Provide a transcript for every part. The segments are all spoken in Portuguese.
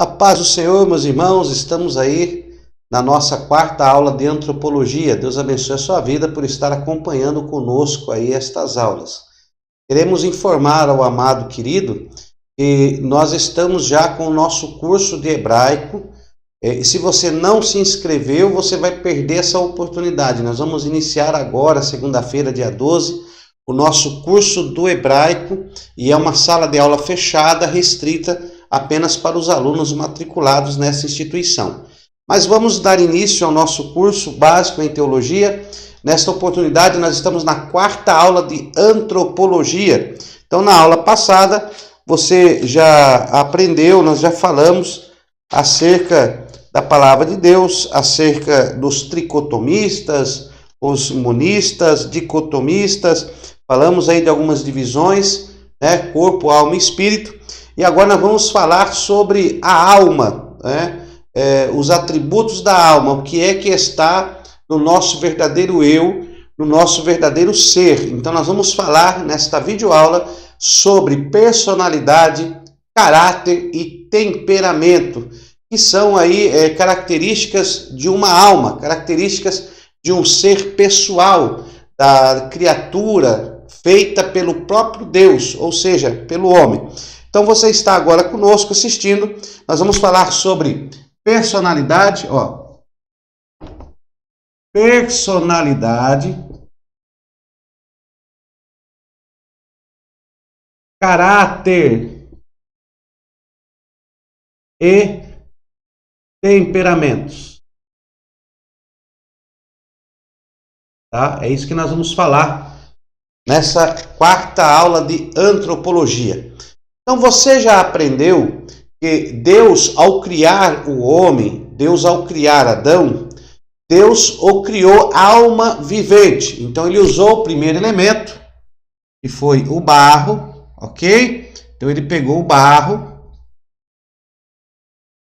A paz do Senhor, meus irmãos, estamos aí na nossa quarta aula de antropologia. Deus abençoe a sua vida por estar acompanhando conosco aí estas aulas. Queremos informar ao amado querido que nós estamos já com o nosso curso de hebraico. E se você não se inscreveu, você vai perder essa oportunidade. Nós vamos iniciar agora, segunda-feira, dia 12, o nosso curso do hebraico, e é uma sala de aula fechada, restrita apenas para os alunos matriculados nessa instituição. Mas vamos dar início ao nosso curso básico em teologia. Nesta oportunidade nós estamos na quarta aula de antropologia. Então na aula passada você já aprendeu, nós já falamos acerca da palavra de Deus, acerca dos tricotomistas, os monistas, dicotomistas, falamos aí de algumas divisões, né? Corpo, alma e espírito. E agora nós vamos falar sobre a alma, né? Os atributos da alma, o que é que está no nosso verdadeiro eu, no nosso verdadeiro ser. Então nós vamos falar nesta videoaula sobre personalidade, caráter e temperamento, que são aí características de uma alma, características de um ser pessoal, da criatura feita pelo próprio Deus, ou seja, pelo homem. Então você está agora conosco assistindo. Nós vamos falar sobre personalidade, personalidade, caráter e temperamentos. Tá? É isso que nós vamos falar nessa quarta aula de antropologia. Então você já aprendeu que Deus, ao criar o homem, Deus ao criar Adão, Deus o criou alma vivente. Então ele usou o primeiro elemento, que foi o barro, ok? Então ele pegou o barro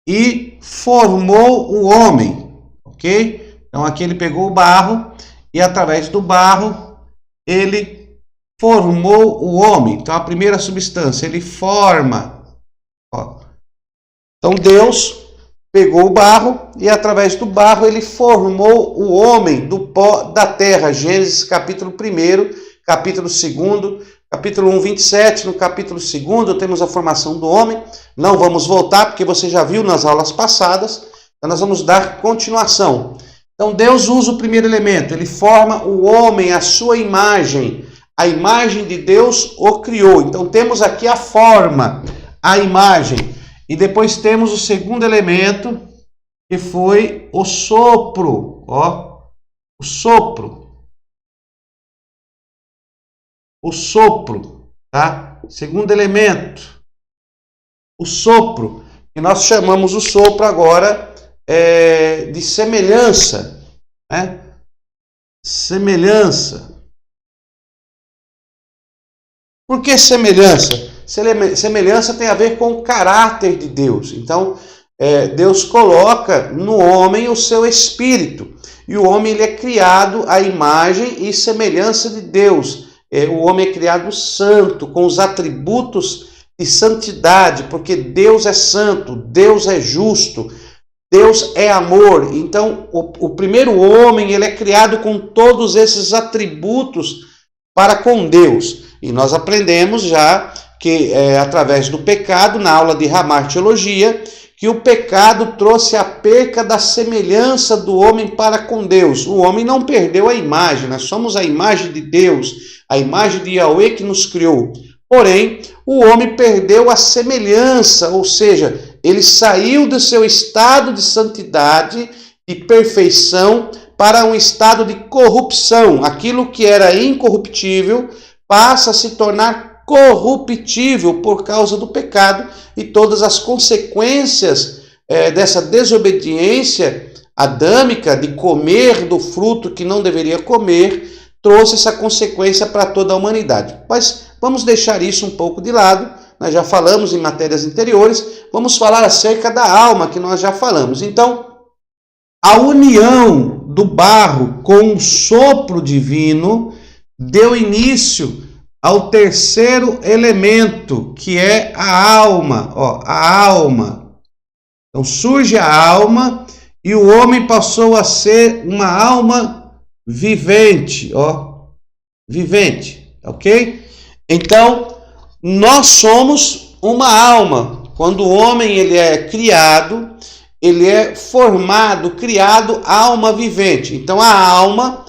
e formou o homem, ok? Então aqui ele pegou o barro e através do barro ele formou o homem. Então a primeira substância, ele forma. Então Deus pegou o barro e através do barro ele formou o homem do pó da terra. Gênesis capítulo 1, capítulo 2, capítulo 1, 27. No capítulo 2 temos a formação do homem. Não vamos voltar porque você já viu nas aulas passadas. Então nós vamos dar continuação. Então Deus usa o primeiro elemento, ele forma o homem à sua imagem. A imagem de Deus o criou. Então temos aqui a forma, a imagem. E depois temos o segundo elemento, que foi o sopro. O sopro. O sopro, tá? Segundo elemento, o sopro. E nós chamamos o sopro agora de semelhança, né? Semelhança. Por que semelhança? Semelhança tem a ver com o caráter de Deus. Então, Deus coloca no homem o seu espírito. E o homem ele é criado à imagem e semelhança de Deus. O homem é criado santo, com os atributos de santidade, porque Deus é santo, Deus é justo, Deus é amor. Então, o primeiro homem ele é criado com todos esses atributos para com Deus. E nós aprendemos já que, através do pecado, na aula de Hamartiologia, que o pecado trouxe a perca da semelhança do homem para com Deus. O homem não perdeu a imagem, nós somos a imagem de Deus, a imagem de Yahweh que nos criou. Porém, o homem perdeu a semelhança, ou seja, ele saiu do seu estado de santidade e perfeição para um estado de corrupção. Aquilo que era incorruptível passa a se tornar corruptível por causa do pecado e todas as consequências dessa desobediência adâmica de comer do fruto que não deveria comer, trouxe essa consequência para toda a humanidade. Mas vamos deixar isso um pouco de lado, nós já falamos em matérias anteriores, vamos falar acerca da alma, que nós já falamos. Então, a união do barro com o sopro divino deu início ao terceiro elemento, que é a alma. A alma. Então surge a alma e o homem passou a ser uma alma vivente, vivente, ok? Então nós somos uma alma. Quando o homem ele é criado, ele é formado, criado, alma vivente. Então a alma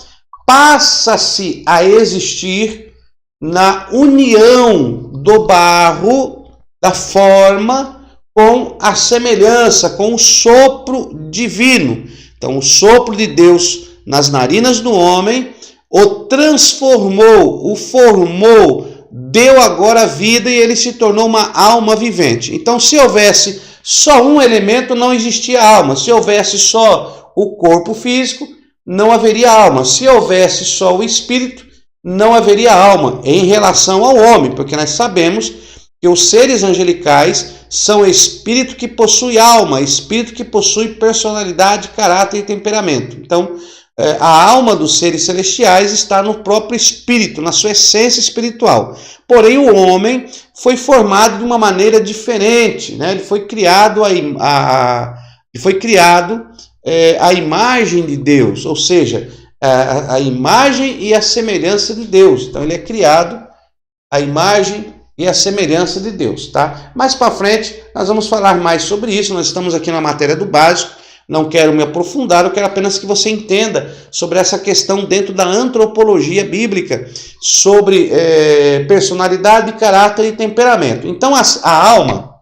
passa-se a existir na união do barro, da forma, com a semelhança, com o sopro divino. Então o sopro de Deus nas narinas do homem o transformou, o formou, deu agora vida e ele se tornou uma alma vivente. Então se houvesse só um elemento, não existia alma. Se houvesse só o corpo físico, não haveria alma. Se houvesse só o espírito, não haveria alma em relação ao homem, porque nós sabemos que os seres angelicais são espírito que possui alma, espírito que possui personalidade, caráter e temperamento. Então, a alma dos seres celestiais está no próprio espírito, na sua essência espiritual. Porém, o homem foi formado de uma maneira diferente, né? Ele foi criado à imagem de Deus, ou seja, a imagem e a semelhança de Deus. Então, ele é criado à imagem e a semelhança de Deus, tá? Mais para frente, nós vamos falar mais sobre isso. Nós estamos aqui na matéria do básico. Não quero me aprofundar, eu quero apenas que você entenda sobre essa questão dentro da antropologia bíblica, sobre personalidade, caráter e temperamento. Então, a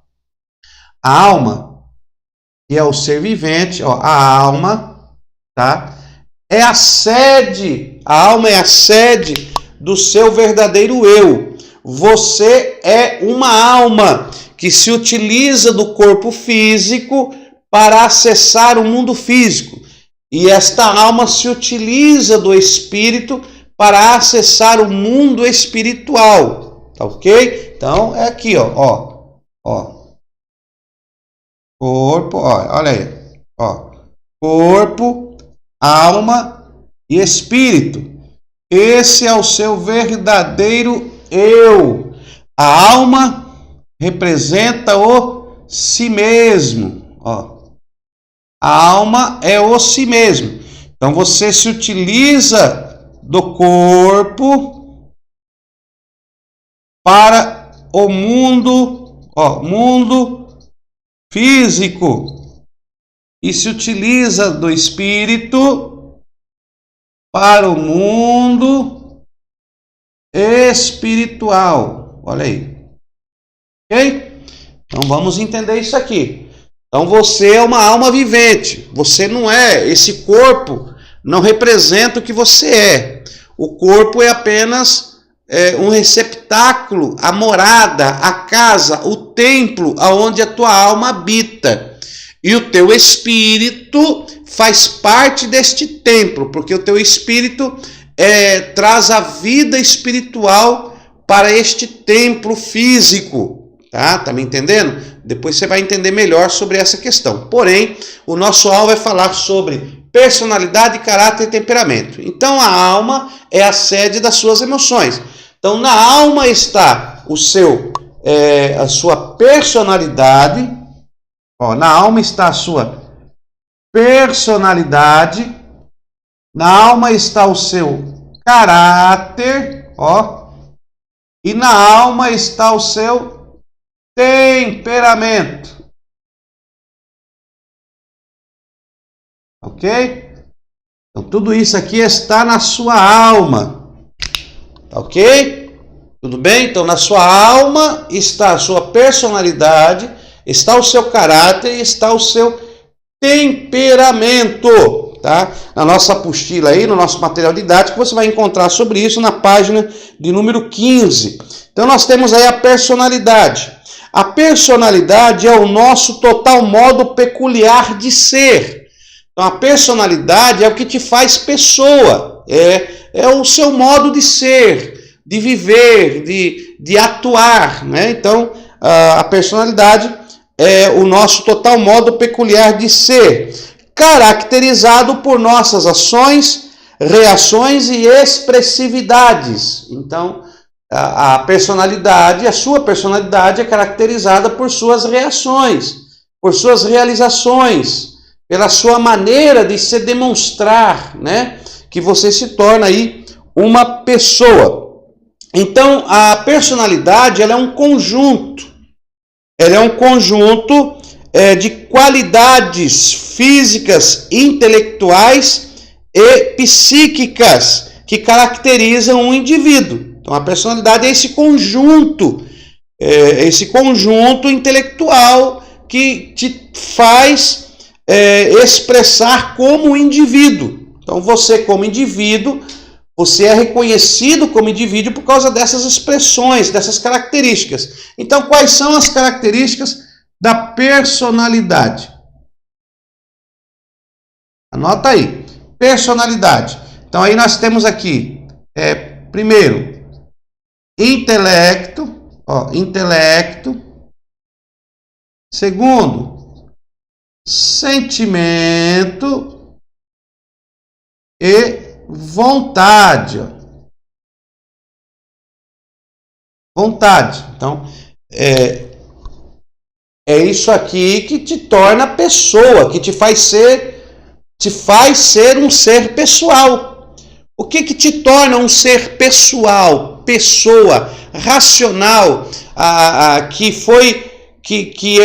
alma, que é o ser vivente, a alma, tá? É a sede, a alma é a sede do seu verdadeiro eu. Você é uma alma que se utiliza do corpo físico para acessar o mundo físico. E esta alma se utiliza do espírito para acessar o mundo espiritual. Tá ok? Então é aqui, ó. Corpo, olha aí. Corpo, alma e espírito. Esse é o seu verdadeiro eu. A alma representa o si mesmo. A alma é o si mesmo. Então você se utiliza do corpo para o mundo, mundo físico, e se utiliza do espírito para o mundo espiritual. Olha aí. Ok? Então vamos entender isso aqui. Então você é uma alma vivente, você não é, esse corpo não representa o que você é. O corpo é apenas um receptáculo, a morada, a casa, o templo aonde a tua alma habita. E o teu espírito faz parte deste templo, porque o teu espírito traz a vida espiritual para este templo físico. Tá me entendendo? Depois você vai entender melhor sobre essa questão. Porém, o nosso alvo é falar sobre personalidade, caráter e temperamento. Então, a alma é a sede das suas emoções. Então, na alma está a sua personalidade. Na alma está a sua personalidade. Na alma está o seu caráter. E na alma está o seu temperamento. Ok? Então tudo isso aqui está na sua alma. Ok? Tudo bem? Então na sua alma está a sua personalidade, está o seu caráter e está o seu temperamento. Tá? Na nossa apostila aí, no nosso material didático, você vai encontrar sobre isso na página de número 15. Então nós temos aí a personalidade. A personalidade é o nosso total modo peculiar de ser. Então, a personalidade é o que te faz pessoa. É o seu modo de ser, de viver, de atuar. Né? Então, a personalidade é o nosso total modo peculiar de ser, caracterizado por nossas ações, reações e expressividades. Então, a personalidade, a sua personalidade é caracterizada por suas reações. por suas realizações, pela sua maneira de se demonstrar, né? Que você se torna aí uma pessoa. Então, a personalidade, ela é um conjunto. Ela é um conjunto de qualidades físicas, intelectuais e psíquicas que caracterizam um indivíduo. Então, a personalidade é esse conjunto intelectual que te faz expressar como indivíduo. Então, você como indivíduo, você é reconhecido como indivíduo por causa dessas expressões, dessas características. Então, quais são as características da personalidade? Anota aí. Personalidade. Então, aí nós temos aqui, primeiro, intelecto. Intelecto. Segundo, sentimento e vontade. Vontade. Então, é isso aqui que te torna pessoa, que te faz ser um ser pessoal. O que te torna um ser pessoal, pessoa, racional, que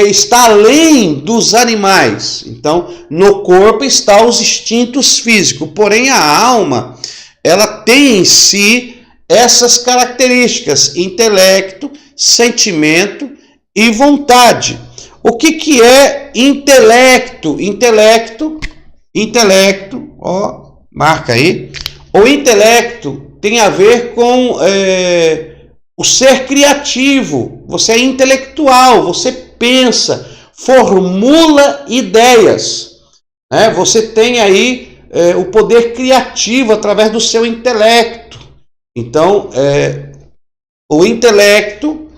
está além dos animais? Então, no corpo estão os instintos físicos, porém a alma, ela tem em si essas características: intelecto, sentimento e vontade. O que é intelecto? Intelecto, marca aí. O intelecto tem a ver com o ser criativo. Você é intelectual, você pensa, formula ideias, né? Você tem aí o poder criativo através do seu intelecto. Então, o intelecto,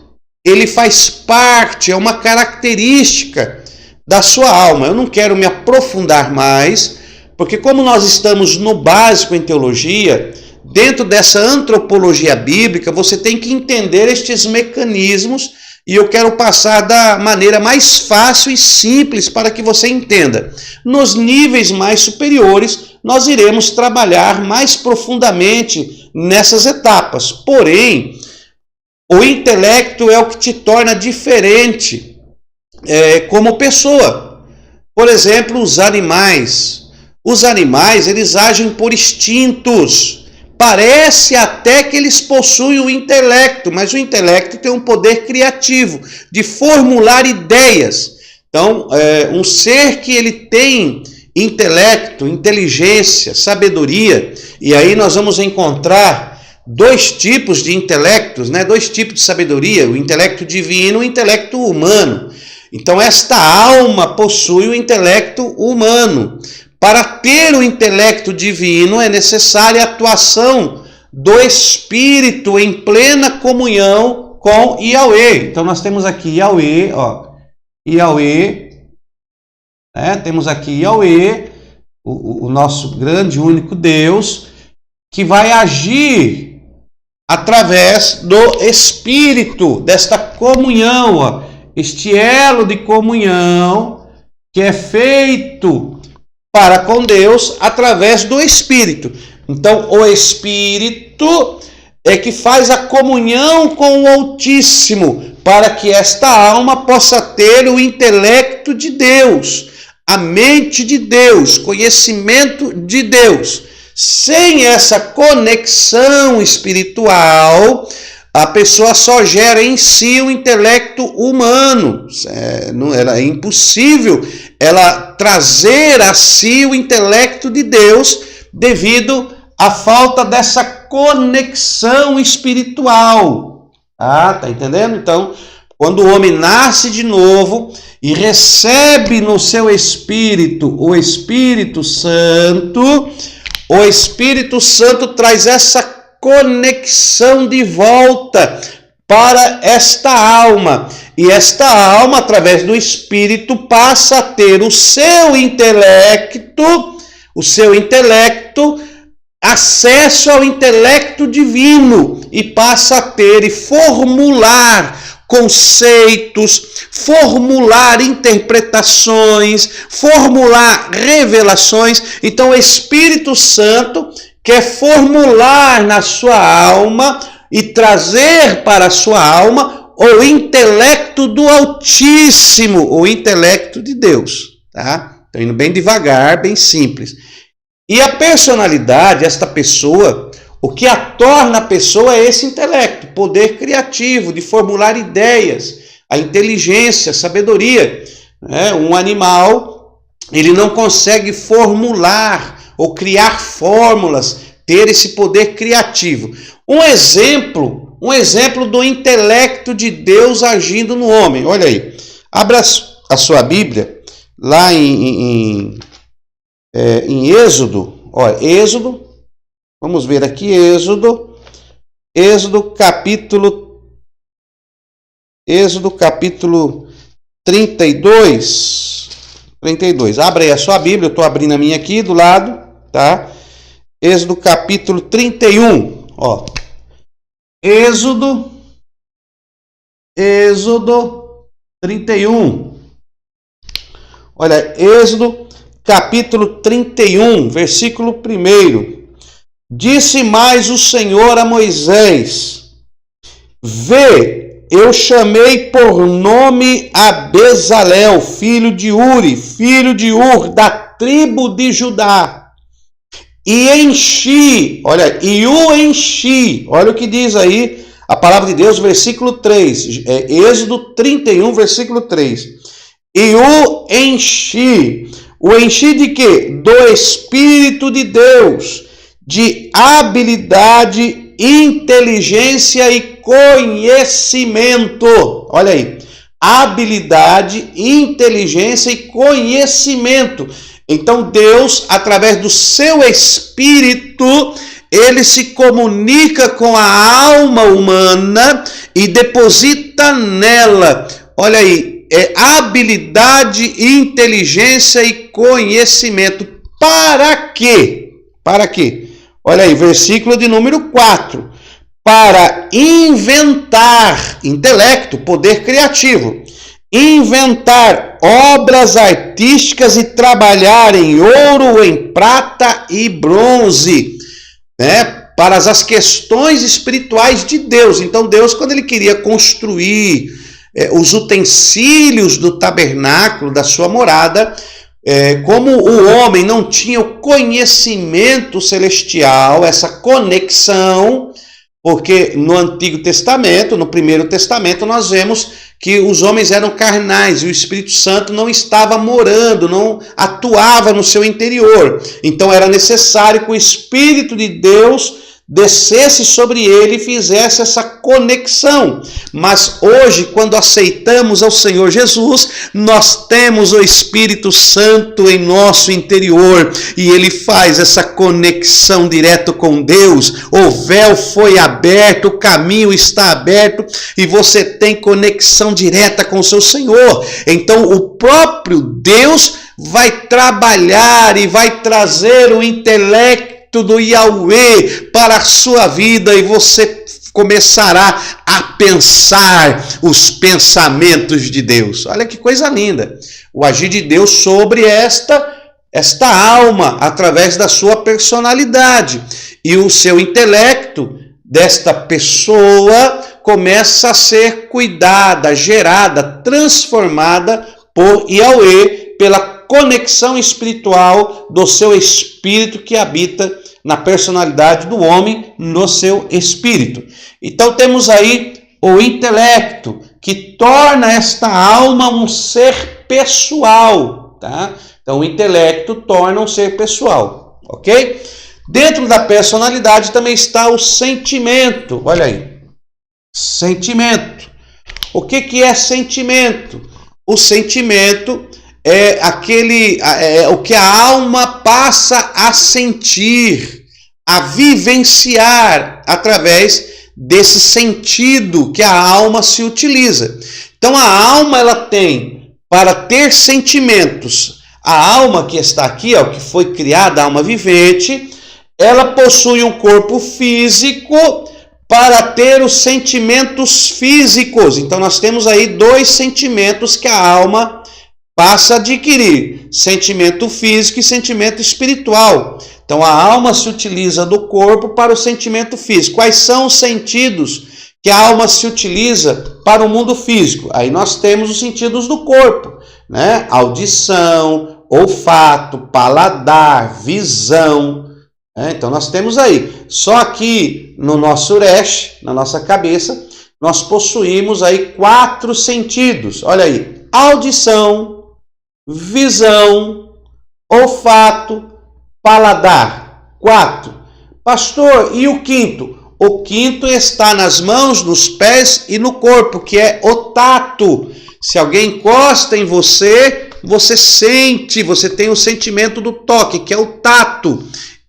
ele faz parte, é uma característica da sua alma. Eu não quero me aprofundar mais, porque como nós estamos no básico em teologia, dentro dessa antropologia bíblica, você tem que entender estes mecanismos, e eu quero passar da maneira mais fácil e simples para que você entenda. Nos níveis mais superiores, nós iremos trabalhar mais profundamente nessas etapas. Porém, o intelecto é o que te torna diferente como pessoa. Por exemplo, os animais. Os animais, eles agem por instintos. Parece até que eles possuem o intelecto, mas o intelecto tem um poder criativo de formular ideias. Então, um ser que ele tem intelecto, inteligência, sabedoria, e aí nós vamos encontrar dois tipos de intelectos, né? Dois tipos de sabedoria: o intelecto divino e o intelecto humano. Então, esta alma possui o intelecto humano. Para ter o intelecto divino é necessária a atuação do Espírito em plena comunhão com Yahweh. Então nós temos aqui Yahweh, Yahweh, né? Temos aqui Yahweh, o nosso grande único Deus, que vai agir através do Espírito, desta comunhão, este elo de comunhão que é feito para com Deus através do Espírito. Então, o Espírito é que faz a comunhão com o Altíssimo, para que esta alma possa ter o intelecto de Deus, a mente de Deus, conhecimento de Deus. Sem essa conexão espiritual, a pessoa só gera em si o intelecto humano. É impossível ela trazer a si o intelecto de Deus devido à falta dessa conexão espiritual. Tá entendendo? Então, quando o homem nasce de novo e recebe no seu espírito o Espírito Santo, o Espírito Santo traz essa conexão de volta para esta alma. E esta alma, através do Espírito, passa a ter o seu intelecto, acesso ao intelecto divino, e passa a ter e formular conceitos, formular interpretações, formular revelações. Então o Espírito Santo quer formular na sua alma e trazer para a sua alma o intelecto do Altíssimo, o intelecto de Deus, tá? Estou indo bem devagar, bem simples. E a personalidade, esta pessoa, o que a torna a pessoa é esse intelecto, poder criativo, de formular ideias, a inteligência, a sabedoria. Um animal, ele não consegue formular ou criar fórmulas, ter esse poder criativo. Um exemplo do intelecto de Deus agindo no homem. Olha aí, abra a sua Bíblia, lá em Êxodo. Olha, Êxodo, vamos ver aqui, Êxodo capítulo 32. Abre aí a sua Bíblia, eu estou abrindo a minha aqui do lado, tá? Êxodo capítulo 31, ó. Êxodo 31. Olha, Êxodo capítulo 31, versículo 1. Disse mais o Senhor a Moisés: Vê, eu chamei por nome a Bezalel, filho de Uri, filho de Ur, da tribo de Judá. E o enchi. Olha o que diz aí a palavra de Deus, versículo 3. Êxodo 31, versículo 3. E o enchi. O enchi de quê? Do Espírito de Deus, de habilidade, inteligência e conhecimento. Olha aí. Habilidade, inteligência e conhecimento. Então Deus, através do seu Espírito, ele se comunica com a alma humana e deposita nela, olha aí, habilidade, inteligência e conhecimento. Para quê? Para quê? Olha aí, versículo de número 4. Para inventar, intelecto, poder criativo. Inventar obras artísticas e trabalhar em ouro, em prata e bronze, para as questões espirituais de Deus. Então Deus, quando ele queria construir os utensílios do tabernáculo, da sua morada, como o homem não tinha o conhecimento celestial, essa conexão, porque no Antigo Testamento, no Primeiro Testamento, nós vemos que os homens eram carnais e o Espírito Santo não estava morando, não atuava no seu interior. Então era necessário que o Espírito de Deus descesse sobre ele e fizesse essa conexão. Mas hoje, quando aceitamos ao Senhor Jesus, nós temos o Espírito Santo em nosso interior e ele faz essa conexão direto com Deus. O véu foi aberto, o caminho está aberto e você tem conexão direta com o seu Senhor. Então o próprio Deus vai trabalhar e vai trazer o intelecto do Yahweh para a sua vida e você começará a pensar os pensamentos de Deus. Olha que coisa linda, o agir de Deus sobre esta alma através da sua personalidade, e o seu intelecto desta pessoa começa a ser cuidada, gerada, transformada por Yahweh, pela conexão espiritual do seu espírito que habita na personalidade do homem, no seu espírito. Então temos aí o intelecto, que torna esta alma um ser pessoal, tá? Então o intelecto torna um ser pessoal, ok? Dentro da personalidade também está o sentimento. Olha aí, sentimento. O que é sentimento? O sentimento é o que a alma passa a sentir, a vivenciar através desse sentido que a alma se utiliza. Então a alma, ela tem, para ter sentimentos, a alma que está aqui, que foi criada, a alma vivente, ela possui um corpo físico para ter os sentimentos físicos. Então nós temos aí dois sentimentos que a alma passa a adquirir: sentimento físico e sentimento espiritual. Então a alma se utiliza do corpo para o sentimento físico. Quais são os sentidos que a alma se utiliza para o mundo físico? Aí nós temos os sentidos do corpo, né? Audição, olfato, paladar, visão. Então nós temos aí. Só aqui no nosso uresh, na nossa cabeça, nós possuímos aí 4 sentidos. Olha aí: audição, visão, olfato, paladar. 4. Pastor, e o quinto? O quinto está nas mãos, nos pés e no corpo, que é o tato. Se alguém encosta em você, você sente, você tem o sentimento do toque, que é o tato.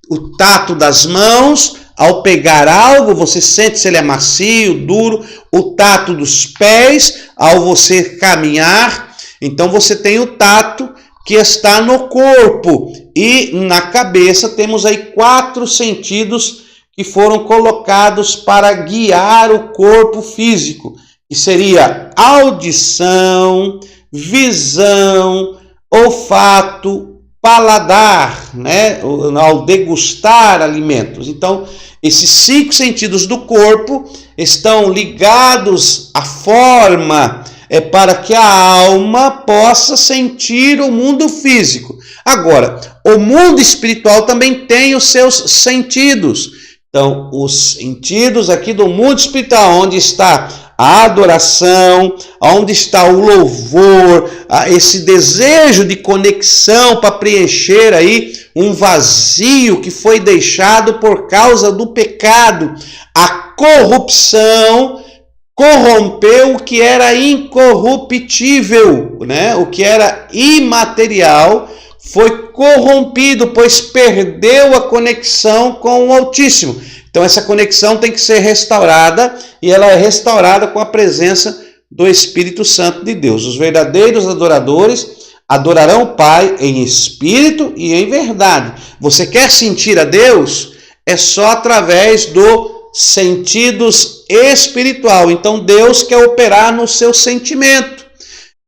O tato das mãos, ao pegar algo, você sente se ele é macio, duro. O tato dos pés, ao você caminhar. Então você tem o tato que está no corpo. E na cabeça temos aí 4 sentidos que foram colocados para guiar o corpo físico, que seria audição, visão, olfato, paladar, né? Ao degustar alimentos. Então, esses 5 sentidos do corpo estão ligados à forma, para que a alma possa sentir o mundo físico. Agora, o mundo espiritual também tem os seus sentidos. Então, os sentidos aqui do mundo espiritual, onde está a adoração, onde está o louvor, esse desejo de conexão para preencher aí um vazio que foi deixado por causa do pecado. A corrupção corrompeu o que era incorruptível, né? O que era imaterial foi corrompido, pois perdeu a conexão com o Altíssimo. Então essa conexão tem que ser restaurada, e ela é restaurada com a presença do Espírito Santo de Deus. Os verdadeiros adoradores adorarão o Pai em espírito e em verdade. Você quer sentir a Deus? É só através dos sentidos espiritual. Então Deus quer operar no seu sentimento.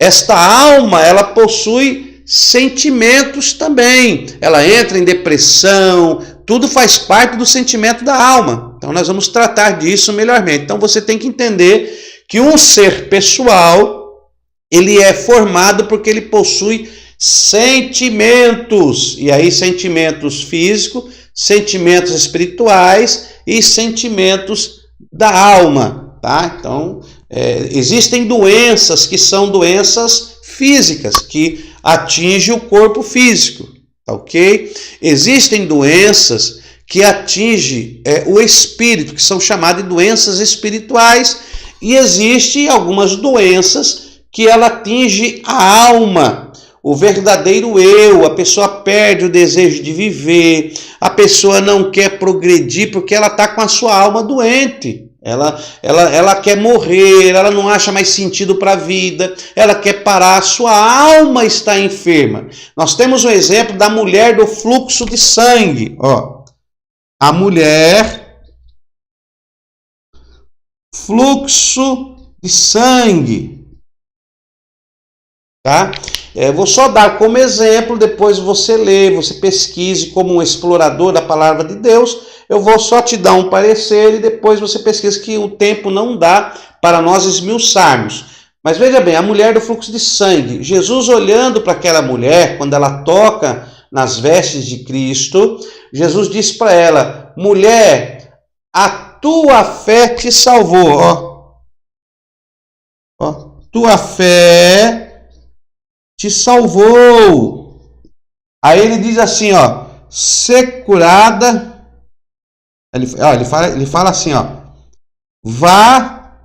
Esta alma, ela possui sentimentos também. Ela entra em depressão, tudo faz parte do sentimento da alma. Então nós vamos tratar disso melhormente. Então você tem que entender que um ser pessoal, ele é formado porque ele possui sentimentos. E aí sentimentos físicos, sentimentos espirituais e sentimentos da alma, tá? Então existem doenças que são doenças físicas, que atingem o corpo físico, tá ok? Existem doenças que atingem o espírito, que são chamadas de doenças espirituais, e existem algumas doenças que ela atinge a alma, o verdadeiro eu. A pessoa perde o desejo de viver, a pessoa não quer progredir porque ela está com a sua alma doente. Ela quer morrer, ela não acha mais sentido para a vida, ela quer parar, a sua alma está enferma. Nós temos um exemplo da mulher do fluxo de sangue. Ó, a mulher, fluxo de sangue. Tá? Vou só dar como exemplo, depois você lê, você pesquise como um explorador da palavra de Deus. Eu vou só te dar um parecer e depois você pesquisa, que o tempo não dá para nós esmiuçarmos. Mas veja bem, a mulher do fluxo de sangue. Jesus, olhando para aquela mulher, quando ela toca nas vestes de Cristo, Jesus disse para ela: mulher, a tua fé te salvou. Ó, tua fé te salvou. Aí ele diz assim, ó, ser curada. Ele fala assim, ó, vá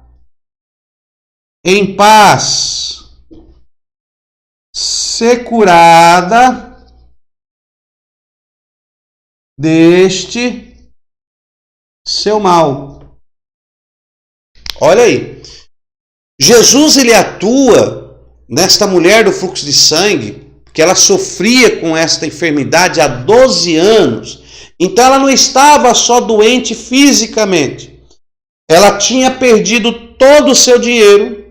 em paz, ser curada deste seu mal. Olha aí, Jesus, ele atua nesta mulher do fluxo de sangue, que ela sofria com esta enfermidade há 12 anos. Então ela não estava só doente fisicamente, ela tinha perdido todo o seu dinheiro,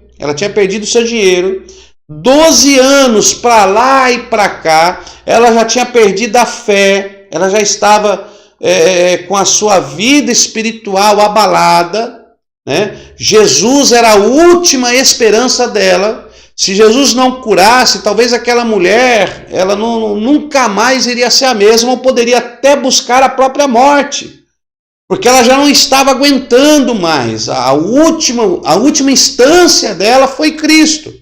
12 anos para lá e para cá, ela já tinha perdido a fé, ela já estava com a sua vida espiritual abalada, né? Jesus era a última esperança dela. Se Jesus não curasse, talvez aquela mulher, ela nunca mais iria ser a mesma, ou poderia até buscar a própria morte, porque ela já não estava aguentando mais. A última instância dela foi Cristo.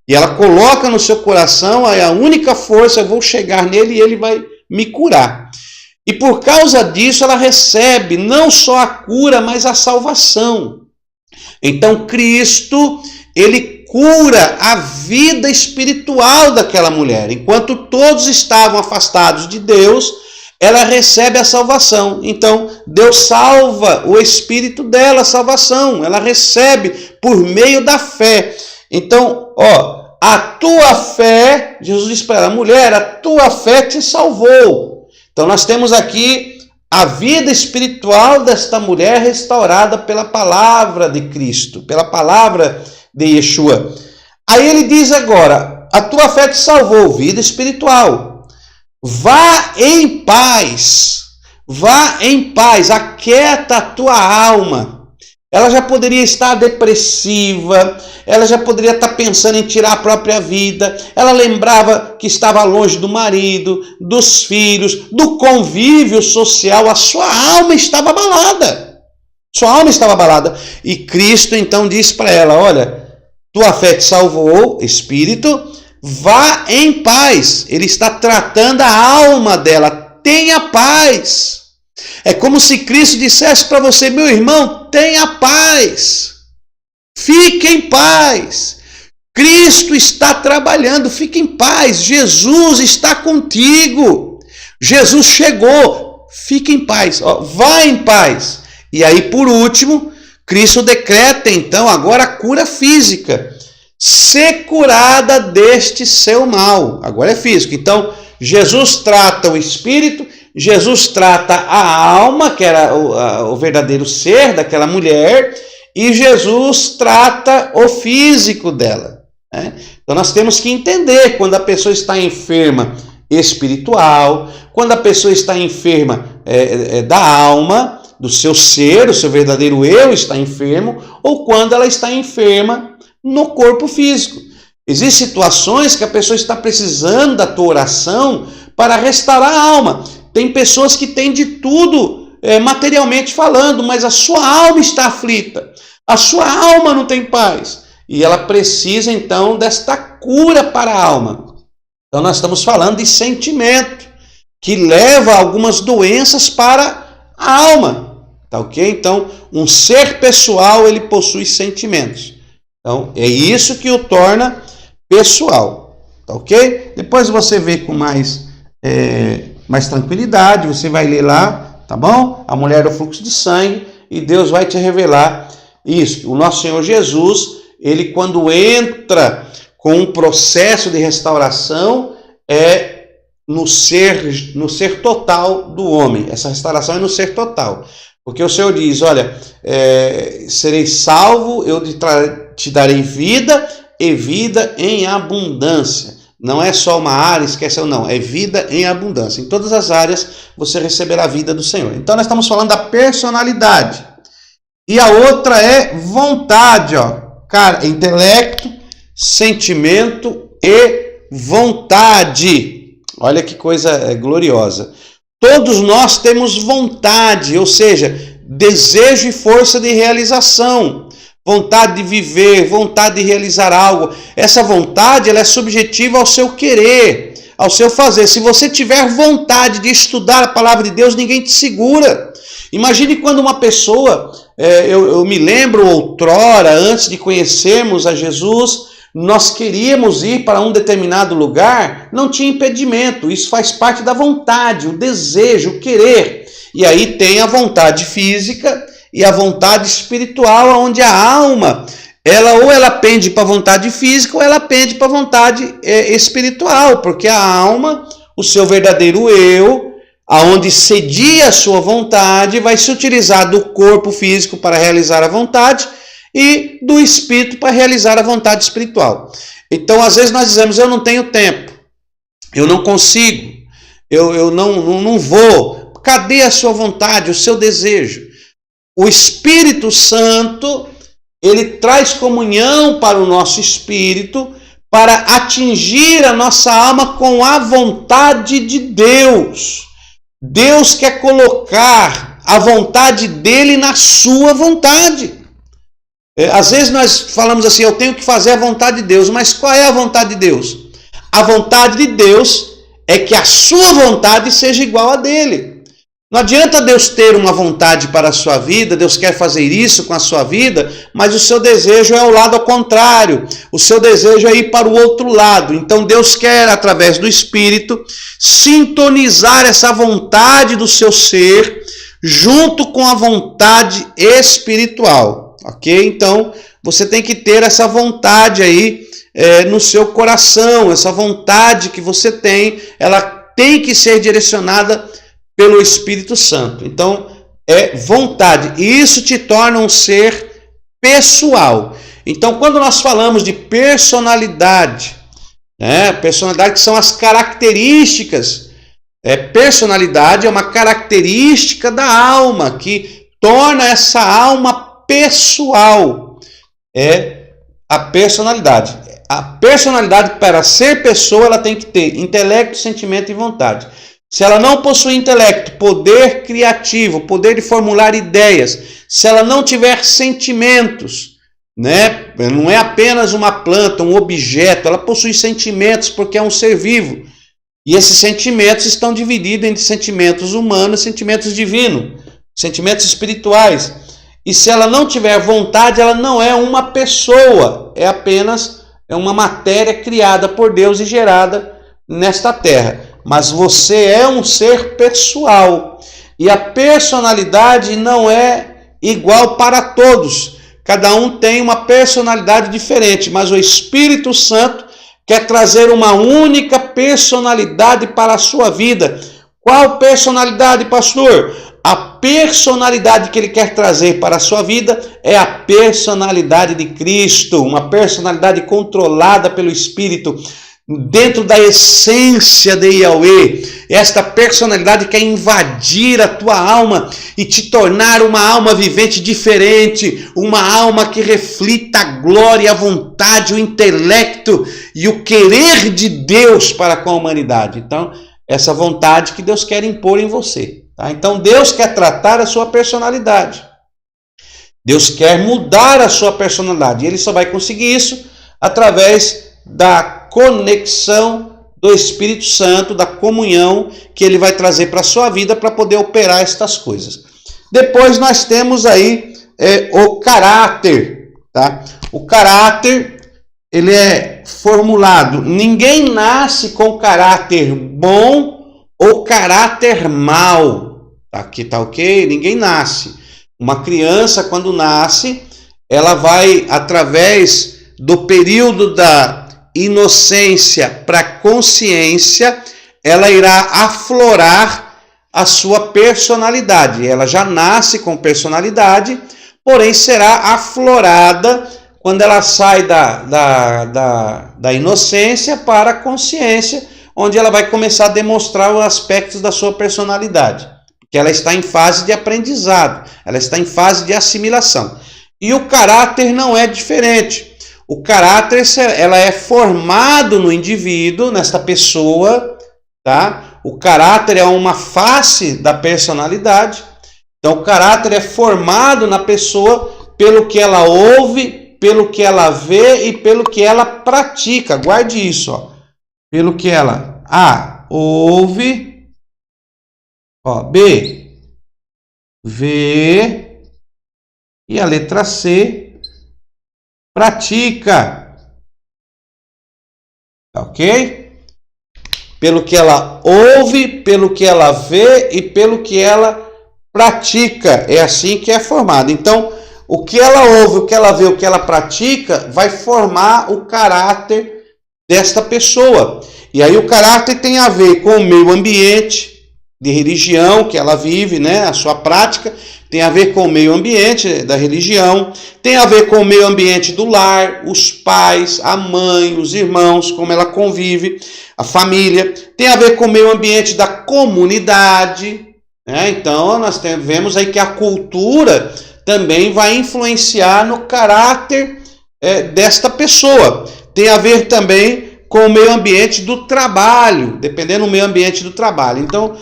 E ela coloca no seu coração a única força: eu vou chegar nele e ele vai me curar. E por causa disso ela recebe não só a cura, mas a salvação. Então Cristo, ele cura a vida espiritual daquela mulher. Enquanto todos estavam afastados de Deus, ela recebe a salvação. Então Deus salva o espírito dela, a salvação. Ela recebe por meio da fé. Então, a tua fé, Jesus diz para ela: mulher, a tua fé te salvou. Então nós temos aqui a vida espiritual desta mulher restaurada pela palavra de Cristo, pela palavra de Yeshua. Aí ele diz agora: a tua fé te salvou, vida espiritual. Vá em paz, aquieta a tua alma. Ela já poderia estar depressiva, ela já poderia estar pensando em tirar a própria vida, ela lembrava que estava longe do marido, dos filhos, do convívio social, a sua alma estava abalada. E Cristo então diz para ela: olha, tua fé te salvou, espírito, vá em paz. Ele está tratando a alma dela, tenha paz. É como se Cristo dissesse para você: meu irmão, tenha paz, fique em paz, Cristo está trabalhando, fique em paz, Jesus está contigo, Jesus chegou, fique em paz, vá em paz. E aí, por último, Cristo decreta então agora a cura física: ser curada deste seu mal. Agora é físico. Então Jesus trata o espírito, Jesus trata a alma, que era o verdadeiro ser daquela mulher, e Jesus trata o físico dela, né? Então nós temos que entender quando a pessoa está enferma espiritual, quando a pessoa está enferma da alma, do seu ser, o seu verdadeiro eu está enfermo, ou quando ela está enferma no corpo físico. Existem situações que a pessoa está precisando da tua oração para restaurar a alma. Tem pessoas que têm de tudo materialmente falando, mas a sua alma está aflita, a sua alma não tem paz, e ela precisa então desta cura para a alma. Então nós estamos falando de sentimento, que leva a algumas doenças para a alma, tá ok? Então um ser pessoal, ele possui sentimentos, então é isso que o torna pessoal, tá ok? Depois você vê com mais tranquilidade, você vai ler lá, tá bom? A mulher do fluxo de sangue, e Deus vai te revelar isso. O nosso Senhor Jesus, ele quando entra com um processo de restauração, é no ser total do homem. Essa restauração é no ser total. Porque o Senhor diz: olha, serei salvo, eu te darei vida e vida em abundância. Não é só uma área, esqueceu, não. É vida em abundância. Em todas as áreas você receberá a vida do Senhor. Então nós estamos falando da personalidade. E a outra é vontade, cara, intelecto, sentimento e vontade. Olha que coisa gloriosa. Todos nós temos vontade, ou seja, desejo e força de realização. Vontade de viver, vontade de realizar algo. Essa vontade, ela é subjetiva ao seu querer, ao seu fazer. Se você tiver vontade de estudar a palavra de Deus, ninguém te segura. Imagine quando uma pessoa, eu me lembro outrora, antes de conhecermos a Jesus, nós queríamos ir para um determinado lugar, não tinha impedimento. Isso faz parte da vontade, o desejo, o querer. E aí tem a vontade física e a vontade espiritual, onde a alma, ela pende para a vontade física ou ela pende para a vontade espiritual, porque a alma, o seu verdadeiro eu, aonde cedia a sua vontade, vai se utilizar do corpo físico para realizar a vontade e do espírito para realizar a vontade espiritual. Então, às vezes nós dizemos, eu não tenho tempo, eu não consigo, eu não vou. Cadê a sua vontade, o seu desejo? O Espírito Santo, ele traz comunhão para o nosso espírito, para atingir a nossa alma com a vontade de Deus. Deus quer colocar a vontade dele na sua vontade. Às vezes nós falamos assim, eu tenho que fazer a vontade de Deus, mas qual é a vontade de Deus? A vontade de Deus é que a sua vontade seja igual a dele. Não adianta Deus ter uma vontade para a sua vida, Deus quer fazer isso com a sua vida, mas o seu desejo é o lado ao contrário, o seu desejo é ir para o outro lado. Então Deus quer, através do Espírito, sintonizar essa vontade do seu ser junto com a vontade espiritual, ok? Então você tem que ter essa vontade aí no seu coração, essa vontade que você tem, ela tem que ser direcionada pelo Espírito Santo. Então, é vontade. E isso te torna um ser pessoal. Então, quando nós falamos de personalidade, personalidade que são as características. Personalidade é uma característica da alma que torna essa alma pessoal. É a personalidade. A personalidade, para ser pessoa, ela tem que ter intelecto, sentimento e vontade. Se ela não possui intelecto, poder criativo, poder de formular ideias, se ela não tiver sentimentos, não é apenas uma planta, um objeto, ela possui sentimentos porque é um ser vivo. E esses sentimentos estão divididos entre sentimentos humanos e sentimentos divinos, sentimentos espirituais. E se ela não tiver vontade, ela não é uma pessoa, é apenas uma matéria criada por Deus e gerada nesta terra. Mas você é um ser pessoal. E a personalidade não é igual para todos. Cada um tem uma personalidade diferente. Mas o Espírito Santo quer trazer uma única personalidade para a sua vida. Qual personalidade, pastor? A personalidade que ele quer trazer para a sua vida é a personalidade de Cristo. Uma personalidade controlada pelo Espírito, dentro da essência de Yahweh. Esta personalidade quer invadir a tua alma e te tornar uma alma vivente diferente, uma alma que reflita a glória, a vontade, o intelecto e o querer de Deus para com a humanidade. Então, essa vontade que Deus quer impor em você. Tá? Então, Deus quer tratar a sua personalidade. Deus quer mudar a sua personalidade. E Ele só vai conseguir isso através da conexão do Espírito Santo, da comunhão que ele vai trazer para a sua vida para poder operar estas coisas. Depois nós temos aí o caráter. Tá? O caráter, ele é formulado. Ninguém nasce com caráter bom ou caráter mau. Aqui tá ok? Ninguém nasce. Uma criança, quando nasce, ela vai, através do período da inocência para consciência, ela irá aflorar a sua personalidade. Ela já nasce com personalidade, porém será aflorada quando ela sai da inocência para a consciência, onde ela vai começar a demonstrar os aspectos da sua personalidade, porque ela está em fase de aprendizado, ela está em fase de assimilação. E o caráter não é diferente. O caráter, ela é formado no indivíduo, nesta pessoa, tá? O caráter é uma face da personalidade. Então, o caráter é formado na pessoa pelo que ela ouve, pelo que ela vê e pelo que ela pratica. Guarde isso, ó. Pelo que ela ouve, B, vê e a letra C, pratica, ok? Pelo que ela ouve, pelo que ela vê e pelo que ela pratica. É assim que é formado. Então, o que ela ouve, o que ela vê, o que ela pratica, vai formar o caráter desta pessoa. E aí o caráter tem a ver com o meio ambiente, de religião que ela vive, né? A sua prática tem a ver com o meio ambiente da religião, tem a ver com o meio ambiente do lar, os pais, a mãe, os irmãos, como ela convive, a família, tem a ver com o meio ambiente da comunidade, né? Então nós vemos aí que a cultura também vai influenciar no caráter desta pessoa. Tem a ver também com o meio ambiente do trabalho, dependendo do meio ambiente do trabalho. Então,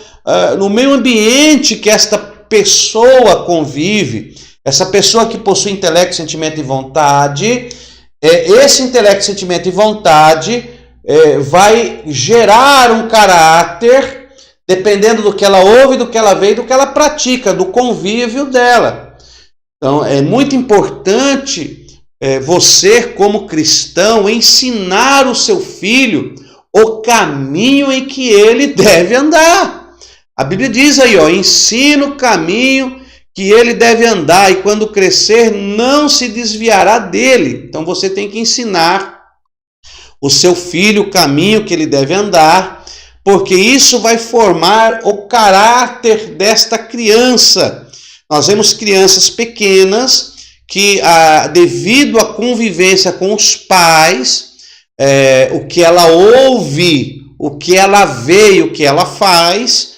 no meio ambiente que esta pessoa convive, essa pessoa que possui intelecto, sentimento e vontade, esse intelecto, sentimento e vontade vai gerar um caráter, dependendo do que ela ouve, do que ela vê e do que ela pratica, do convívio dela. Então, é muito importante você, como cristão, ensinar o seu filho o caminho em que ele deve andar. A Bíblia diz aí, ensina o caminho que ele deve andar e quando crescer não se desviará dele. Então você tem que ensinar o seu filho o caminho que ele deve andar, porque isso vai formar o caráter desta criança. Nós vemos crianças pequenas que, devido à convivência com os pais, o que ela ouve, o que ela vê e o que ela faz,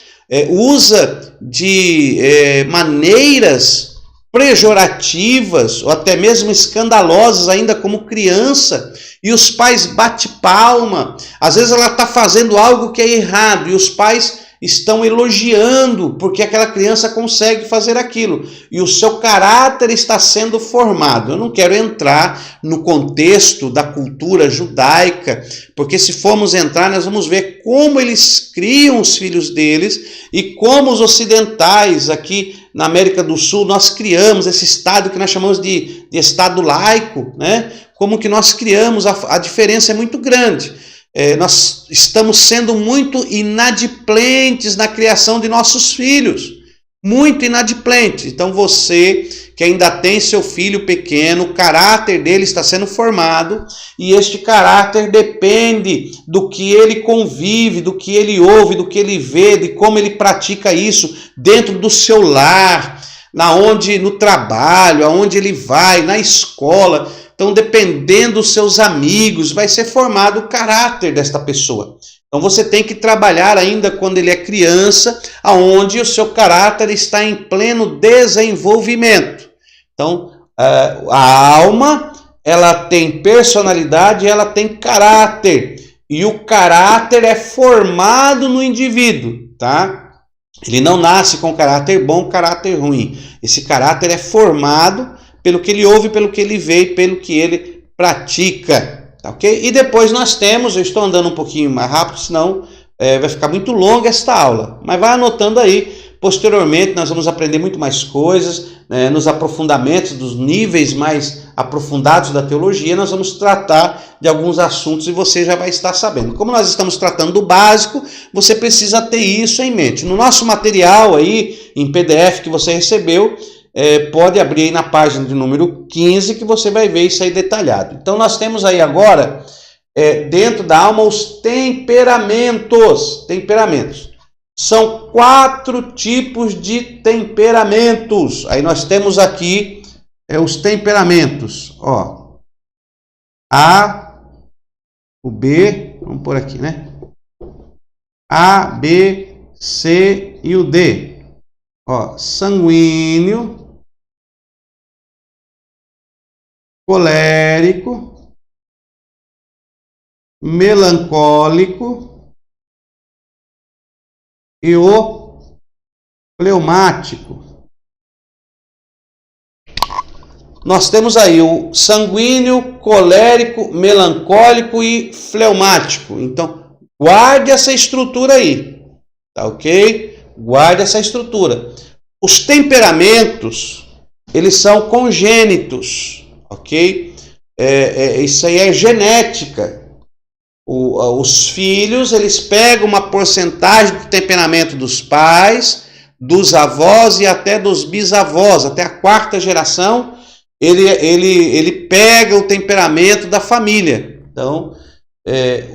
usa de maneiras pejorativas ou até mesmo escandalosas ainda como criança, e os pais batem palma. Às vezes ela está fazendo algo que é errado e os pais estão elogiando porque aquela criança consegue fazer aquilo e o seu caráter está sendo formado. Eu não quero entrar no contexto da cultura judaica, porque se formos entrar nós vamos ver como eles criam os filhos deles e como os ocidentais aqui na América do Sul nós criamos esse estado que nós chamamos de estado laico, né? Como que nós criamos, a diferença é muito grande. Nós estamos sendo muito inadimplentes na criação de nossos filhos, muito inadimplentes. Então você que ainda tem seu filho pequeno, o caráter dele está sendo formado e este caráter depende do que ele convive, do que ele ouve, do que ele vê, de como ele pratica isso dentro do seu lar, no trabalho, aonde ele vai, na escola. Então, dependendo dos seus amigos, vai ser formado o caráter desta pessoa. Então, você tem que trabalhar ainda quando ele é criança, aonde o seu caráter está em pleno desenvolvimento. Então, a alma, ela tem personalidade, ela tem caráter. E o caráter é formado no indivíduo, tá? Ele não nasce com caráter bom, caráter ruim. Esse caráter é formado pelo que ele ouve, pelo que ele vê e pelo que ele pratica, tá ok? E depois nós temos, eu estou andando um pouquinho mais rápido, senão vai ficar muito longa esta aula, mas vai anotando aí, posteriormente nós vamos aprender muito mais coisas, nos aprofundamentos dos níveis mais aprofundados da teologia, nós vamos tratar de alguns assuntos e você já vai estar sabendo. Como nós estamos tratando do básico, você precisa ter isso em mente. No nosso material aí, em PDF que você recebeu, pode abrir aí na página de número 15 que você vai ver isso aí detalhado. Então nós temos aí agora, dentro da alma, os temperamentos. São 4 tipos de temperamentos. Aí nós temos aqui os temperamentos. A, o B, vamos por aqui, né? A, B, C e o D. Sanguíneo, colérico, melancólico e o fleumático. Nós temos aí o sanguíneo, colérico, melancólico e fleumático. Então, guarde essa estrutura aí, tá ok? Guarde essa estrutura. Os temperamentos, eles são congênitos, ok? Isso aí é genética. Os filhos, eles pegam uma porcentagem do temperamento dos pais, dos avós e até dos bisavós, até a 4ª geração, ele pega o temperamento da família. Então,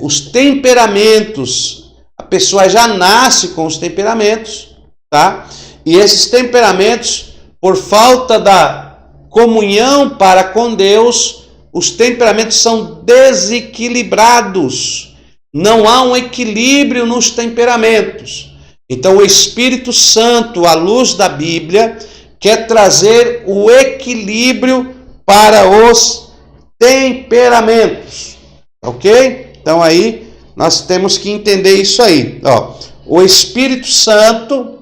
os temperamentos, pessoa já nasce com os temperamentos, tá? E esses temperamentos, por falta da comunhão para com Deus, os temperamentos são desequilibrados. Não há um equilíbrio nos temperamentos. Então o Espírito Santo, à luz da Bíblia, quer trazer o equilíbrio para os temperamentos. Ok? Então aí nós temos que entender isso aí. Ó, o Espírito Santo,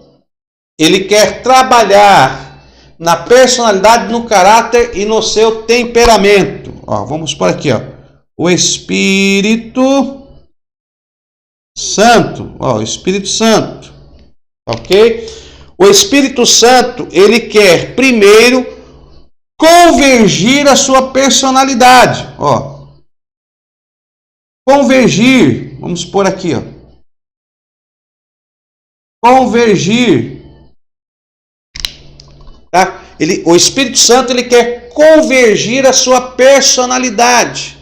ele quer trabalhar na personalidade, no caráter e no seu temperamento. Ó, vamos por aqui, ó. O Espírito Santo, ó, o Espírito Santo, ok? O Espírito Santo, ele quer primeiro convergir a sua personalidade, ó. Convergir, vamos por aqui, ó. Convergir, tá? O Espírito Santo, ele quer convergir a sua personalidade,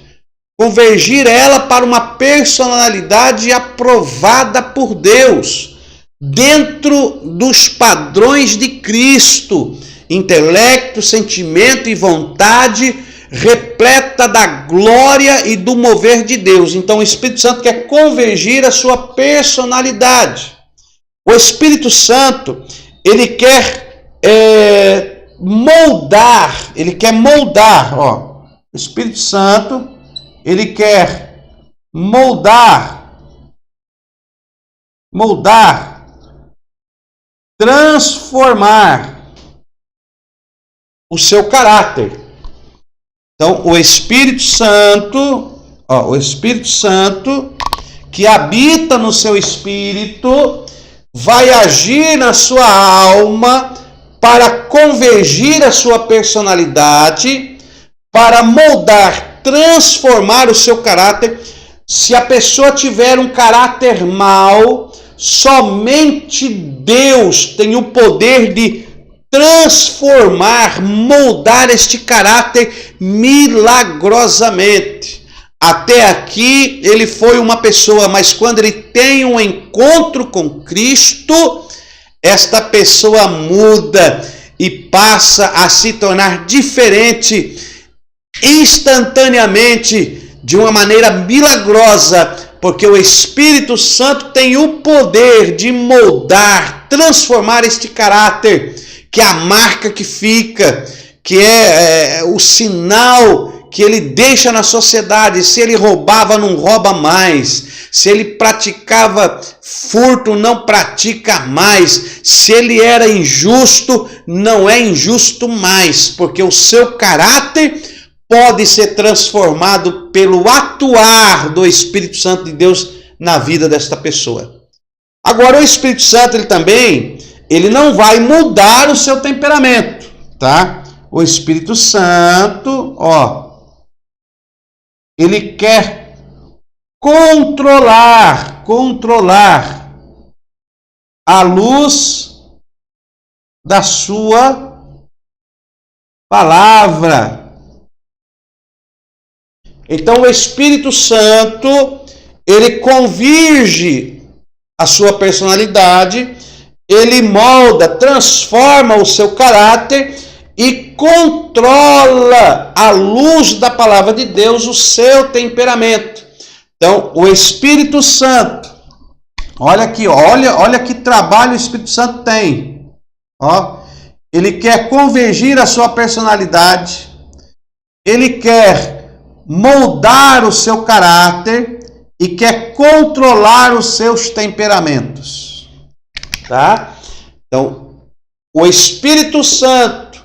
convergir ela para uma personalidade aprovada por Deus, dentro dos padrões de Cristo, intelecto, sentimento e vontade, repleta da glória e do mover de Deus. Então o Espírito Santo quer convergir a sua personalidade. O Espírito Santo, ele quer moldar, ó. O Espírito Santo, ele quer moldar, transformar o seu caráter. Então, o Espírito Santo, ó, o Espírito Santo que habita no seu espírito, vai agir na sua alma para convergir a sua personalidade, para moldar, transformar o seu caráter. Se a pessoa tiver um caráter mau, somente Deus tem o poder de transformar, moldar este caráter milagrosamente. Até aqui ele foi uma pessoa, mas quando ele tem um encontro com Cristo, esta pessoa muda e passa a se tornar diferente instantaneamente, de uma maneira milagrosa, porque o Espírito Santo tem o poder de moldar, transformar este caráter, que é a marca que fica, que é o sinal que ele deixa na sociedade. Se ele roubava, não rouba mais. Se ele praticava furto, não pratica mais. Se ele era injusto, não é injusto mais, porque o seu caráter pode ser transformado pelo atuar do Espírito Santo de Deus na vida desta pessoa. Agora, o Espírito Santo, ele não vai mudar o seu temperamento, tá? O Espírito Santo, ó, ele quer controlar a luz da sua palavra. Então o Espírito Santo, ele converge a sua personalidade, ele molda, transforma o seu caráter e controla à luz da palavra de Deus o seu temperamento. Então o Espírito Santo, olha aqui, olha que trabalho o Espírito Santo tem. Ó, ele quer convergir a sua personalidade, ele quer moldar o seu caráter e quer controlar os seus temperamentos, tá? Então, o Espírito Santo,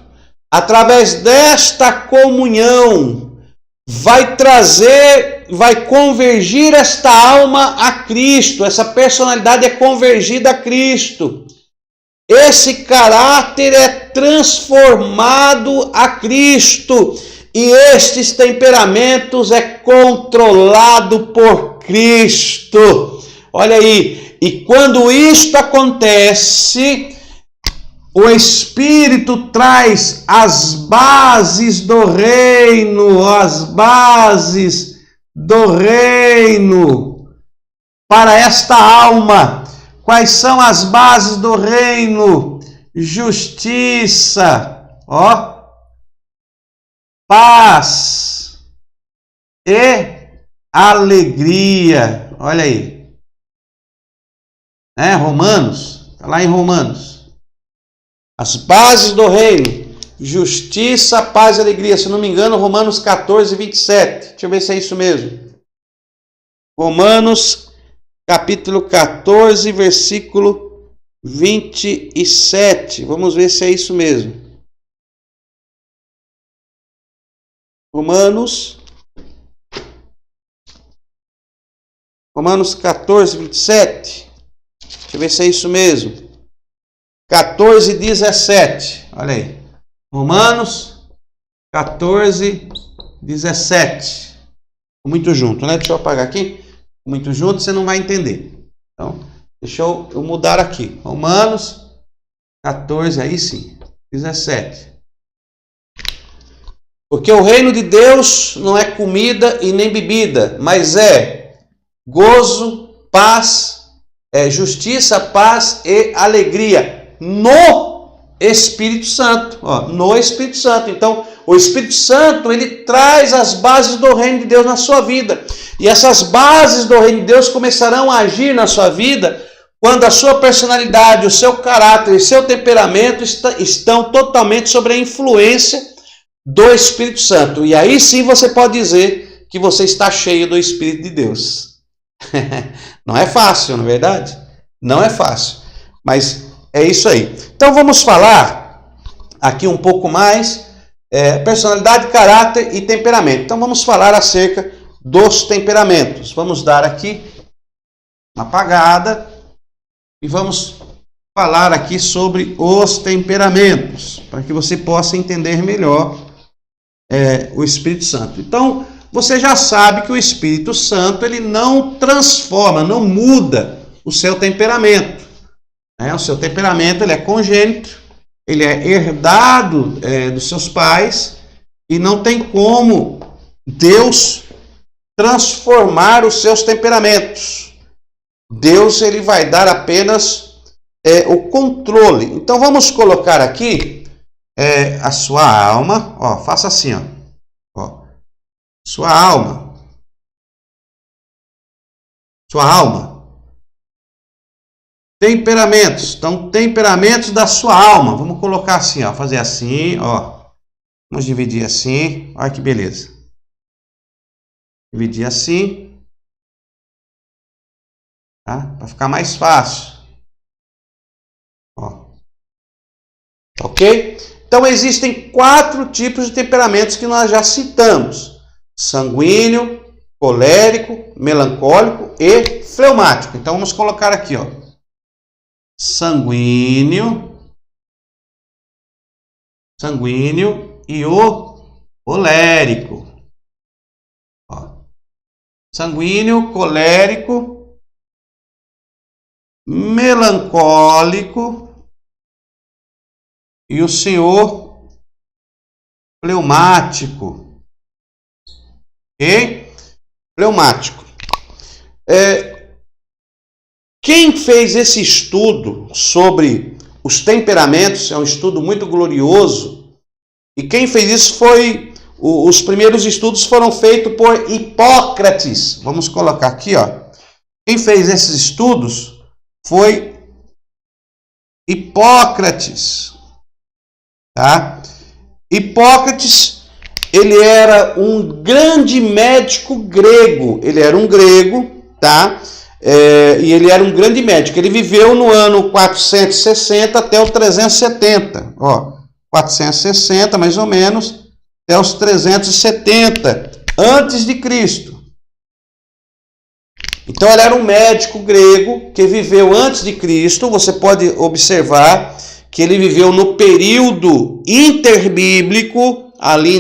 através desta comunhão, vai convergir esta alma a Cristo. Essa personalidade é convergida a Cristo. Esse caráter é transformado a Cristo. E estes temperamentos é controlado por Cristo. Olha aí. E quando isto acontece, o Espírito traz as bases do reino, para esta alma. Quais são as bases do reino? Justiça, paz e alegria. Olha aí. Romanos, está lá em Romanos. As bases do reino. Justiça, paz e alegria. Se não me engano, Romanos 14, 27. Deixa eu ver se é isso mesmo. Romanos, capítulo 14, versículo 27. Vamos ver se é isso mesmo. Romanos 14, 27. Deixa eu ver se é isso mesmo. 14, 17. Olha aí. Romanos 14, 17. Muito junto, né? Deixa eu apagar aqui. Muito junto, você não vai entender. Então, deixa eu mudar aqui. Romanos 14, aí sim, 17. Porque o reino de Deus não é comida e nem bebida, mas é gozo, paz, justiça, paz e alegria no Espírito Santo. No Espírito Santo. Então, o Espírito Santo, ele traz as bases do reino de Deus na sua vida. E essas bases do reino de Deus começarão a agir na sua vida quando a sua personalidade, o seu caráter e seu temperamento estão totalmente sob a influência do Espírito Santo. E aí sim você pode dizer que você está cheio do Espírito de Deus. Não é fácil, não é verdade? Não é fácil, mas é isso aí. Então vamos falar aqui um pouco mais personalidade, caráter e temperamento. Então vamos falar acerca dos temperamentos. Vamos dar aqui uma apagada e vamos falar aqui sobre os temperamentos, para que você possa entender melhor o Espírito Santo. Então, você já sabe que o Espírito Santo ele não transforma, não muda o seu temperamento. O seu temperamento ele é congênito, ele é herdado dos seus pais e não tem como Deus transformar os seus temperamentos. Deus ele vai dar apenas o controle. Então vamos colocar aqui a sua alma, faça assim, sua alma, temperamentos. Então temperamentos da sua alma. Vamos colocar assim, fazer assim, vamos dividir assim. Olha que beleza. Dividir assim, tá? Para ficar mais fácil. Ok? Então existem 4 tipos de temperamentos que nós já citamos: sanguíneo, colérico, melancólico e fleumático. Então vamos colocar aqui, sanguíneo e o colérico. Sanguíneo, colérico, melancólico e o senhor fleumático. Ok? Fleumático. Quem fez esse estudo sobre os temperamentos, é um estudo muito glorioso, e quem fez isso foi, os primeiros estudos foram feitos por Hipócrates. Vamos colocar aqui, quem fez esses estudos foi Hipócrates, tá? Hipócrates, ele era um grande médico grego, ele era um grego, tá? E ele era um grande médico, ele viveu no ano 460 até o 370, 460 mais ou menos, até os 370 antes de Cristo. Então ele era um médico grego que viveu antes de Cristo. Você pode observar que ele viveu no período interbíblico, ali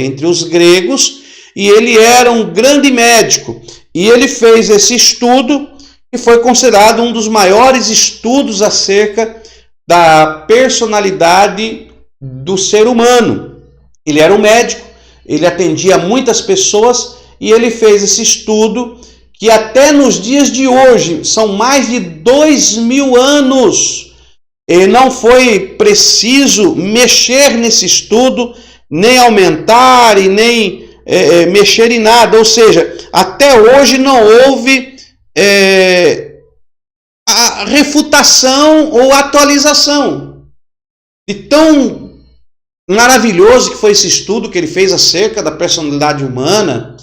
entre os gregos, e ele era um grande médico. E ele fez esse estudo, que foi considerado um dos maiores estudos acerca da personalidade do ser humano. Ele era um médico, ele atendia muitas pessoas, e ele fez esse estudo que até nos dias de hoje, são mais de 2000 anos, e não foi preciso mexer nesse estudo, nem aumentar e nem mexer em nada. Ou seja, até hoje não houve a refutação ou atualização de tão maravilhoso que foi esse estudo que ele fez acerca da personalidade humana,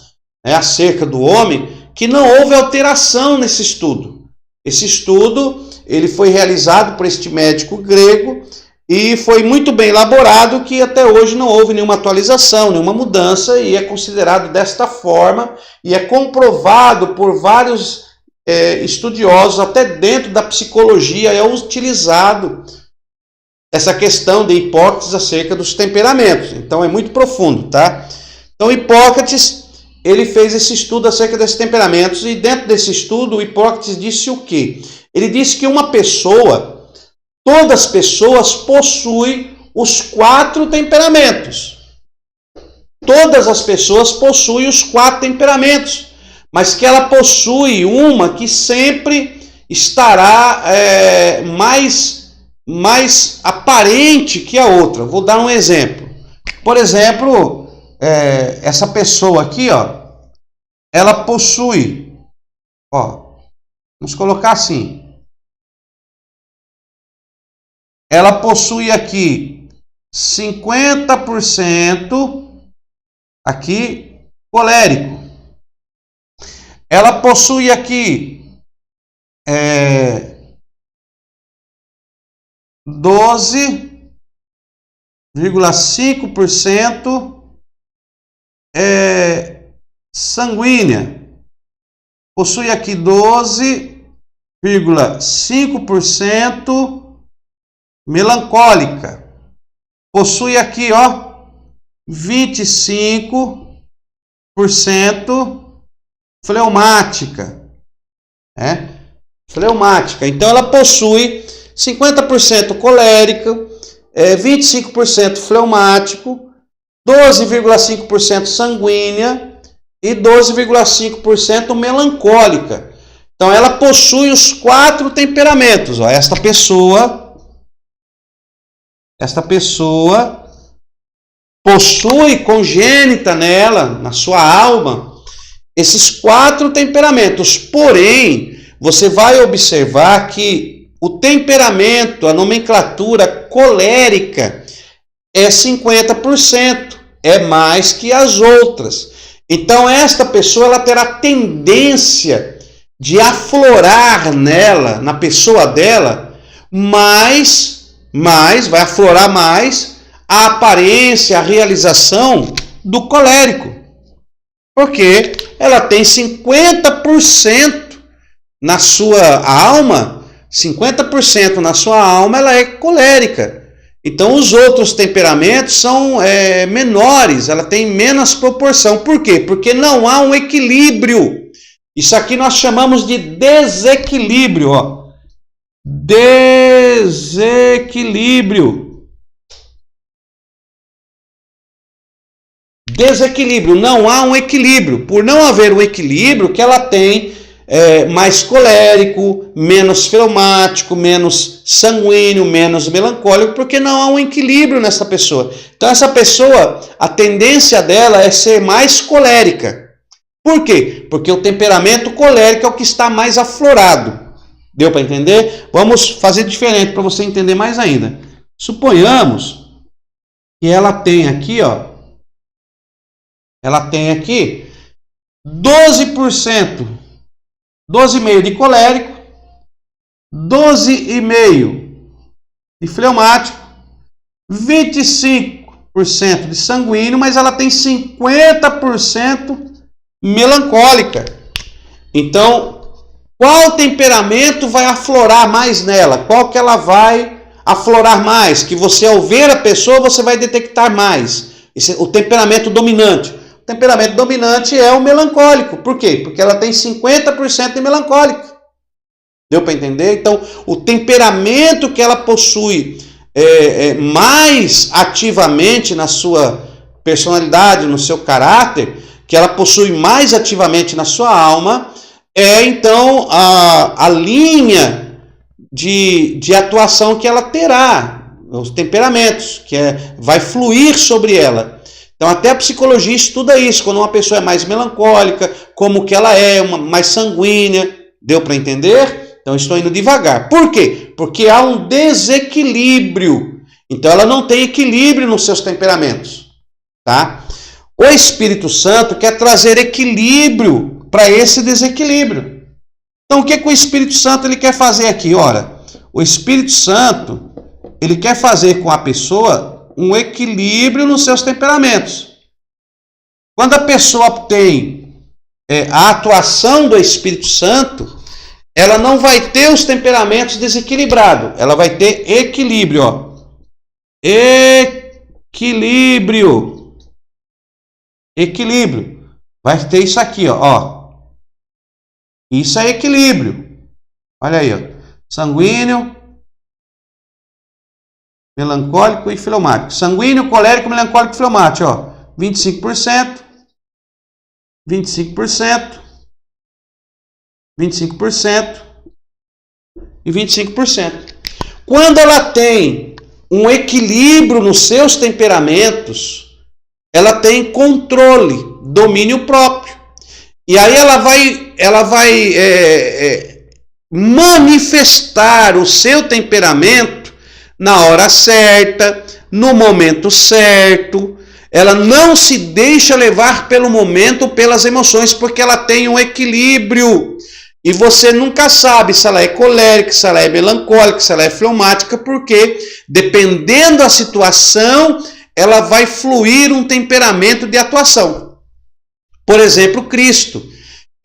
acerca do homem, que não houve alteração nesse estudo. Esse estudo ele foi realizado por este médico grego e foi muito bem elaborado, que até hoje não houve nenhuma atualização, nenhuma mudança, e é considerado desta forma e é comprovado por vários estudiosos, até dentro da psicologia é utilizado essa questão de Hipócrates acerca dos temperamentos. Então é muito profundo, tá? Então Hipócrates, ele fez esse estudo acerca desses temperamentos, e dentro desse estudo Hipócrates disse o quê? Ele disse que uma pessoa, todas as pessoas possuem os 4 temperamentos. Todas as pessoas possuem os 4 temperamentos, mas que ela possui uma que sempre estará mais aparente que a outra. Vou dar um exemplo. Por exemplo, essa pessoa aqui, ó, ela possui, ó, vamos colocar assim, ela possui aqui 50% aqui colérico. Ela possui aqui 12,5% sanguínea. Possui aqui 12,5% melancólica. Possui aqui, ó, 25% fleumática. Fleumática. Então ela possui 50% colérica, 25% fleumático, 12,5% sanguínea e 12,5% melancólica. Então ela possui os 4 temperamentos. Ó. Esta pessoa possui congênita nela, na sua alma, esses 4 temperamentos. Porém, você vai observar que o temperamento, a nomenclatura colérica é 50%, é mais que as outras. Então esta pessoa ela terá tendência de aflorar nela, na pessoa dela, vai aflorar mais a aparência, a realização do colérico. Porque ela tem 50% na sua alma, 50% na sua alma ela é colérica. Então os outros temperamentos são menores, ela tem menos proporção. Por quê? Porque não há um equilíbrio. Isso aqui nós chamamos de desequilíbrio. Ó. Desequilíbrio. Desequilíbrio, não há um equilíbrio. Por não haver um equilíbrio, que ela tem mais colérico, menos fleumático, menos sanguíneo, menos melancólico, porque não há um equilíbrio nessa pessoa. Então essa pessoa, a tendência dela é ser mais colérica. Por quê? Porque o temperamento colérico é o que está mais aflorado. Deu para entender? Vamos fazer diferente para você entender mais ainda. Suponhamos que ela tem aqui, ó, ela tem aqui 12%, 12,5% de colérico, 12,5% de fleumático, 25% de sanguíneo, mas ela tem 50% melancólica. Então, qual temperamento vai aflorar mais nela? Qual que ela vai aflorar mais? Que você, ao ver a pessoa, você vai detectar mais. Esse é o temperamento dominante. O temperamento dominante é o melancólico. Por quê? Porque ela tem 50% de melancólica. Deu para entender? Então, o temperamento que ela possui mais ativamente na sua personalidade, no seu caráter, que ela possui mais ativamente na sua alma, é então a linha de atuação que ela terá, os temperamentos, vai fluir sobre ela. Então até a psicologia estuda isso, quando uma pessoa é mais melancólica, como que ela é, mais sanguínea, deu para entender? Então estou indo devagar. Por quê? Porque há um desequilíbrio. Então ela não tem equilíbrio nos seus temperamentos, tá? O Espírito Santo quer trazer equilíbrio para esse desequilíbrio. Então o que o Espírito Santo ele quer fazer aqui? Ora, o Espírito Santo ele quer fazer com a pessoa um equilíbrio nos seus temperamentos. Quando a pessoa tem a atuação do Espírito Santo, ela não vai ter os temperamentos desequilibrados, ela vai ter equilíbrio. Ó. Equilíbrio. Equilíbrio. Vai ter isso aqui, ó. Isso é equilíbrio. Olha aí, ó. Sanguíneo, melancólico e fleumático. Sanguíneo, colérico, melancólico e fleumático, ó. 25%, 25%, 25% e 25%. Quando ela tem um equilíbrio nos seus temperamentos, ela tem controle, domínio próprio. E aí ela vai manifestar o seu temperamento na hora certa, no momento certo. Ela não se deixa levar pelo momento, pelas emoções, porque ela tem um equilíbrio. E você nunca sabe se ela é colérica, se ela é melancólica, se ela é fleumática, porque dependendo da situação, ela vai fluir um temperamento de atuação. Por exemplo, Cristo.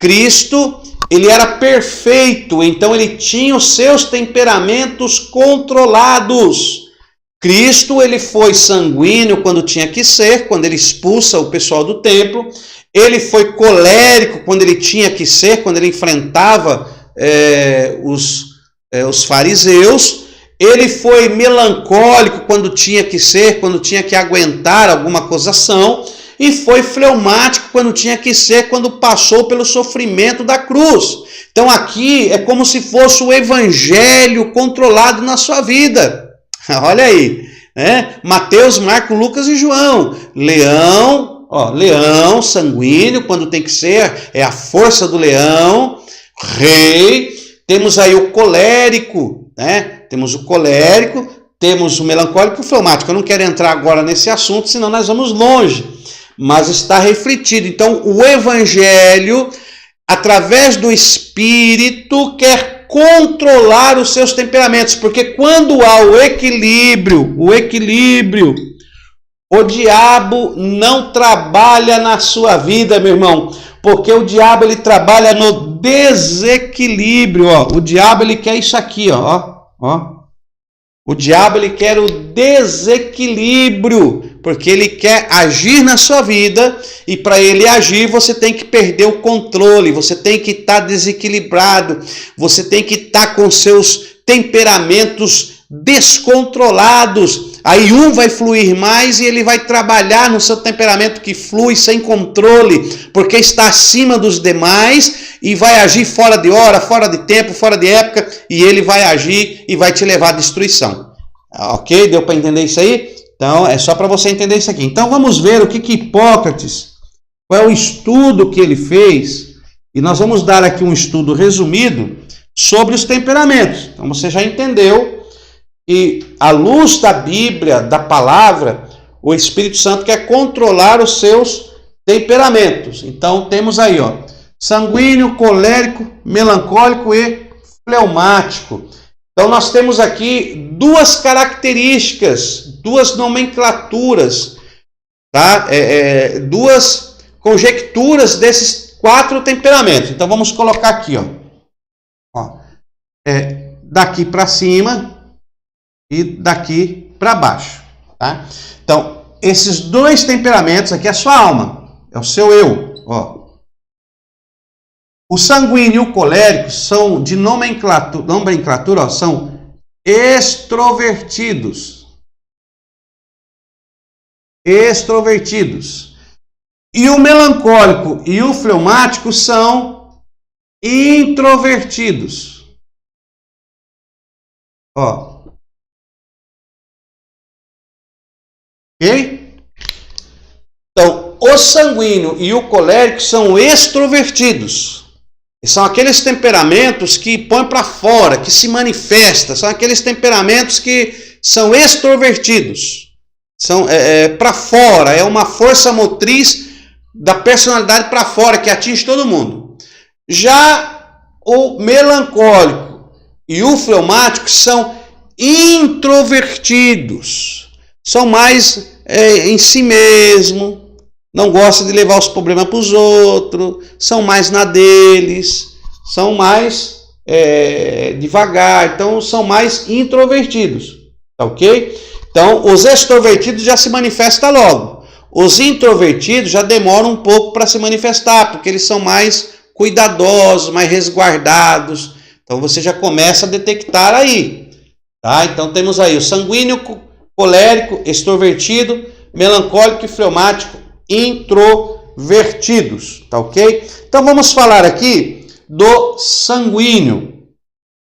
Cristo, ele era perfeito, então ele tinha os seus temperamentos controlados. Cristo, ele foi sanguíneo quando tinha que ser, quando ele expulsa o pessoal do templo. Ele foi colérico quando ele tinha que ser, quando ele enfrentava os fariseus. Ele foi melancólico quando tinha que ser, quando tinha que aguentar alguma acusação. E foi fleumático quando tinha que ser, quando passou pelo sofrimento da cruz. Então aqui é como se fosse o evangelho controlado na sua vida. Olha aí, né? Mateus, Marcos, Lucas e João. Leão, leão, sanguíneo, quando tem que ser, é a força do leão. Rei, temos aí o colérico, né? Temos o colérico, temos o melancólico e o fleumático. Eu não quero entrar agora nesse assunto, senão nós vamos longe. Mas está refletido. Então, o evangelho, através do Espírito, quer controlar os seus temperamentos, porque quando há o equilíbrio, o diabo não trabalha na sua vida, meu irmão, porque o diabo ele trabalha no desequilíbrio, ó. O diabo ele quer isso aqui, ó. O diabo ele quer o desequilíbrio, porque ele quer agir na sua vida, e para ele agir você tem que perder o controle, você tem que estar desequilibrado, você tem que estar com seus temperamentos descontrolados. Aí um vai fluir mais e ele vai trabalhar no seu temperamento que flui sem controle, porque está acima dos demais e vai agir fora de hora, fora de tempo, fora de época, e ele vai agir e vai te levar à destruição. Ok? Deu para entender isso aí? Então, é só para você entender isso aqui. Então, vamos ver o que Hipócrates, qual é o estudo que ele fez, e nós vamos dar aqui um estudo resumido sobre os temperamentos. Então, você já entendeu, e à luz da Bíblia, da palavra, o Espírito Santo quer controlar os seus temperamentos. Então, temos aí, sanguíneo, colérico, melancólico e fleumático. Então, nós temos aqui duas características, duas nomenclaturas, tá? Duas conjecturas desses 4 temperamentos. Então, vamos colocar aqui, daqui para cima e daqui para baixo, tá? Então, esses 2 temperamentos aqui é a sua alma, é o seu eu, O sanguíneo e o colérico são de nomenclatura, são extrovertidos. E o melancólico e o fleumático são introvertidos. Ó. Ok? Então, o sanguíneo e o colérico são extrovertidos. São aqueles temperamentos que põem para fora, que se manifestam. São aqueles temperamentos que são extrovertidos. São para fora, é uma força motriz da personalidade para fora, que atinge todo mundo. Já o melancólico e o fleumático são introvertidos. São mais em si mesmo, não gostam de levar os problemas para os outros, são mais na deles, são mais devagar, então são mais introvertidos, tá ok? Então, os extrovertidos já se manifestam logo. Os introvertidos já demoram um pouco para se manifestar, porque eles são mais cuidadosos, mais resguardados. Então, você já começa a detectar aí. Tá? Então, temos aí o sanguíneo, colérico, extrovertido, melancólico e fleumático, introvertidos. Tá ok? Então, vamos falar aqui do sanguíneo.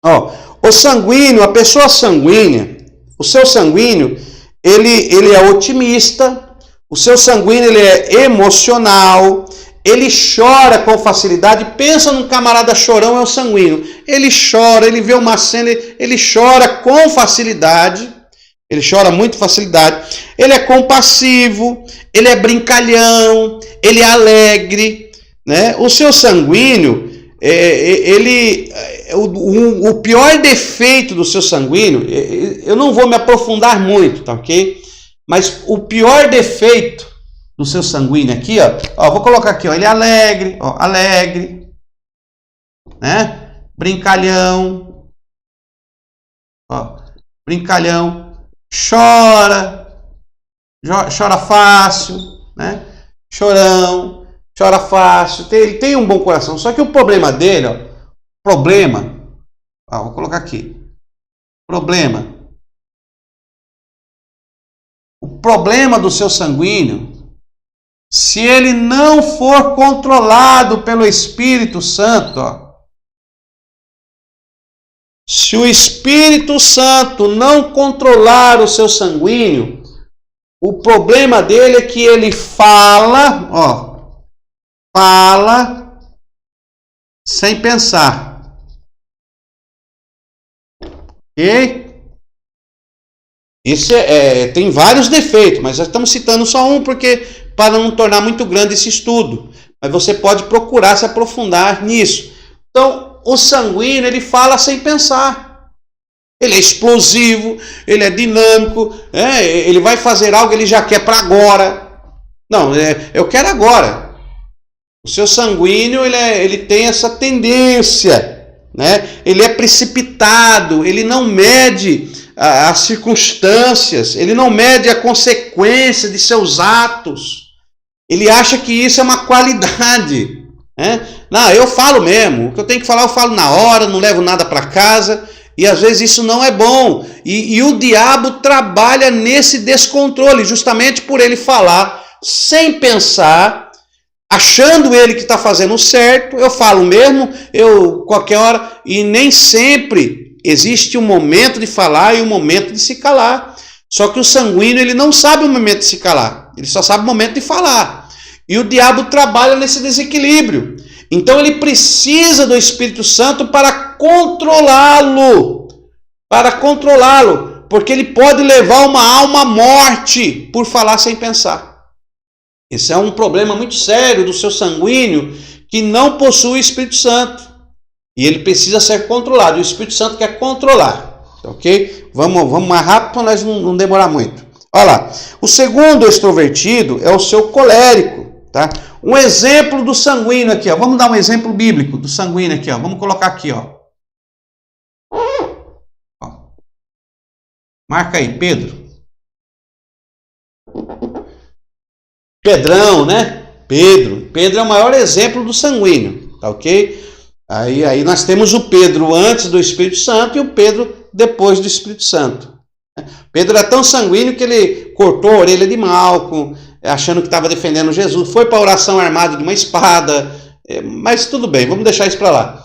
Ó, o sanguíneo, a pessoa sanguínea, o seu sanguíneo, ele é otimista, o seu sanguíneo ele é emocional, ele chora com facilidade. Pensa num camarada chorão, é o sanguíneo. Ele chora, ele vê uma cena, ele chora com facilidade, ele chora muito facilidade. Ele é compassivo, ele é brincalhão, ele é alegre, né? O seu sanguíneo, o pior defeito do seu sanguíneo, eu não vou me aprofundar muito, tá ok? Mas o pior defeito do seu sanguíneo aqui, ó, vou colocar aqui, ó, ele é alegre, ó, alegre, né? Brincalhão, ó, brincalhão, chora fácil, né? Chorão, chora fácil, ele tem um bom coração, só que o problema dele, ó, vou colocar aqui, o problema do seu sanguíneo, se ele não for controlado pelo Espírito Santo, ó, se o Espírito Santo não controlar o seu sanguíneo, o problema dele é que ele fala sem pensar. Ok? Isso tem vários defeitos, mas já estamos citando só um para não tornar muito grande esse estudo. Mas você pode procurar se aprofundar nisso. Então, o sanguíneo, ele fala sem pensar. Ele é explosivo, ele é dinâmico, ele vai fazer algo, ele já quer para agora. Não, eu quero agora. O seu sanguíneo, ele tem essa tendência, né? Ele é precipitado, ele não mede as circunstâncias, ele não mede a consequência de seus atos. Ele acha que isso é uma qualidade, né? Não, eu falo mesmo, o que eu tenho que falar eu falo na hora, não levo nada para casa, e às vezes isso não é bom, e o diabo trabalha nesse descontrole, justamente por ele falar sem pensar, achando ele que está fazendo certo. Eu falo mesmo, qualquer hora, e nem sempre existe um momento de falar e um momento de se calar. Só que o sanguíneo, ele não sabe o momento de se calar, ele só sabe o momento de falar. E o diabo trabalha nesse desequilíbrio. Então ele precisa do Espírito Santo para controlá-lo. Porque ele pode levar uma alma à morte por falar sem pensar. Esse é um problema muito sério do seu sanguíneo, que não possui o Espírito Santo. E ele precisa ser controlado. O Espírito Santo quer controlar. Ok? Vamos mais rápido para nós não demorar muito. Olha lá. O segundo extrovertido é o seu colérico. Tá? Um exemplo do sanguíneo aqui. Ó. Vamos dar um exemplo bíblico do sanguíneo aqui. Ó. Vamos colocar aqui. Ó. Marca aí, Pedro. Pedrão, né? Pedro é o maior exemplo do sanguíneo. Tá ok? Aí nós temos o Pedro antes do Espírito Santo e o Pedro depois do Espírito Santo. Pedro era tão sanguíneo que ele cortou a orelha de Malco, achando que estava defendendo Jesus, foi para a oração armado de uma espada, mas tudo bem, vamos deixar isso para lá.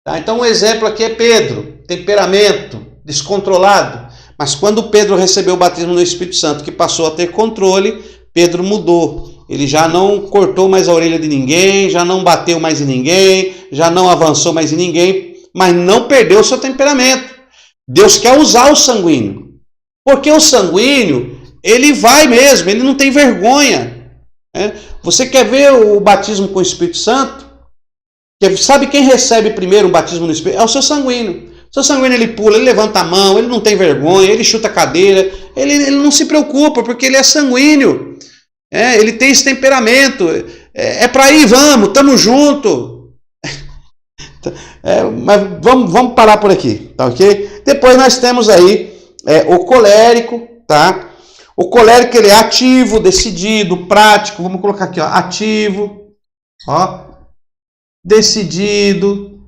Tá? Então um exemplo aqui é Pedro, temperamento, descontrolado. Mas quando Pedro recebeu o batismo no Espírito Santo, que passou a ter controle, Pedro mudou. Ele já não cortou mais a orelha de ninguém, já não bateu mais em ninguém, já não avançou mais em ninguém, mas não perdeu o seu temperamento. Deus quer usar o sanguíneo. Porque o sanguíneo, ele vai mesmo, ele não tem vergonha. Né? Você quer ver o batismo com o Espírito Santo? Sabe quem recebe primeiro o batismo no Espírito? É o seu sanguíneo. O seu sanguíneo, ele pula, ele levanta a mão, ele não tem vergonha, ele chuta a cadeira, ele não se preocupa, porque ele é sanguíneo. Ele tem esse temperamento. É para ir, vamos, estamos juntos. Mas vamos parar por aqui, tá ok? Depois nós temos aí o colérico, tá? O colérico, ele é ativo, decidido, prático. Vamos colocar aqui, ó, ativo, ó, decidido,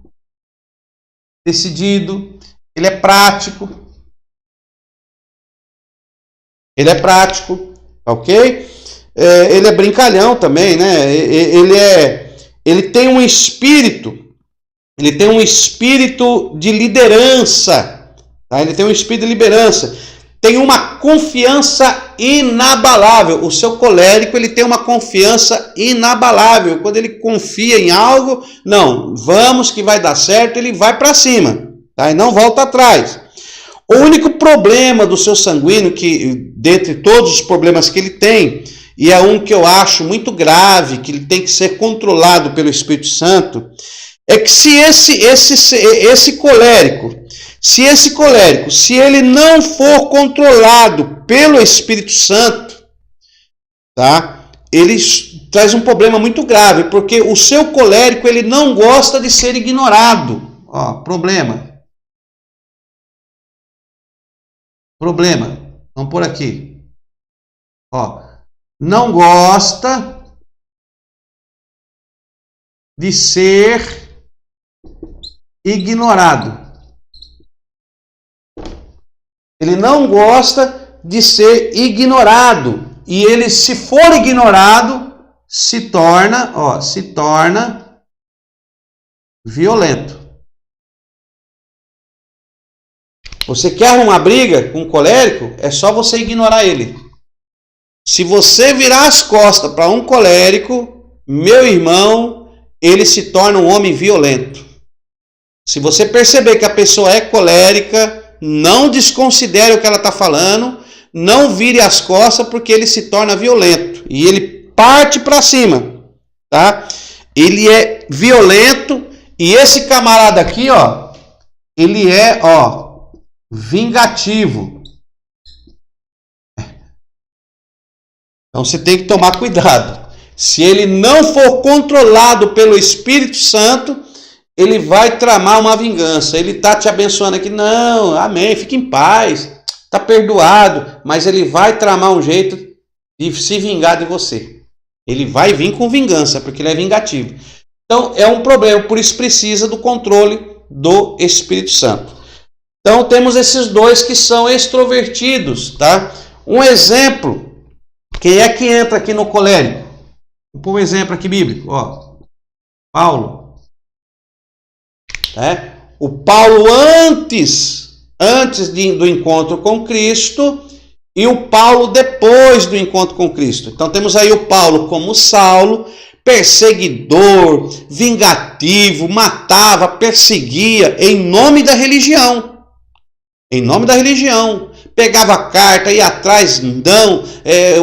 ele é prático, ok? Ele é brincalhão também, né? Ele tem um espírito de liderança, tá? Ele tem um espírito de liderança, tem uma confiança inabalável. O seu colérico, ele tem uma confiança inabalável. Quando ele confia em algo, não, vamos que vai dar certo, ele vai para cima, tá? E não volta atrás. O único problema do seu sanguíneo, que dentre todos os problemas que ele tem, e é um que eu acho muito grave, que ele tem que ser controlado pelo Espírito Santo, é que se esse colérico, se ele não for controlado pelo Espírito Santo, tá? Ele traz um problema muito grave, porque o seu colérico, ele não gosta de ser ignorado. Ó, problema. Vamos por aqui. Ó, não gosta de ser ignorado. Ele não gosta de ser ignorado. E ele, se for ignorado, se torna violento. Você quer arrumar briga com um colérico? É só você ignorar ele. Se você virar as costas para um colérico, meu irmão, ele se torna um homem violento. Se você perceber que a pessoa é colérica, não desconsidere o que ela está falando, não vire as costas, porque ele se torna violento e ele parte para cima, tá? Ele é violento e esse camarada aqui, ó, ele é, ó, vingativo. Então você tem que tomar cuidado. Se ele não for controlado pelo Espírito Santo, ele vai tramar uma vingança. Ele está te abençoando aqui. Não, amém, fique em paz. Está perdoado. Mas ele vai tramar um jeito de se vingar de você. Ele vai vir com vingança, porque ele é vingativo. Então é um problema. Por isso precisa do controle do Espírito Santo. Então temos esses dois que são extrovertidos, tá? Um exemplo. Quem é que entra aqui no colérico? Vou pôr um exemplo aqui bíblico. Ó, Paulo. O Paulo antes do encontro com Cristo e o Paulo depois do encontro com Cristo. Então temos aí o Paulo como Saulo, perseguidor, vingativo, matava, perseguia em nome da religião. Em nome da religião. Pegava a carta, ia atrás, não,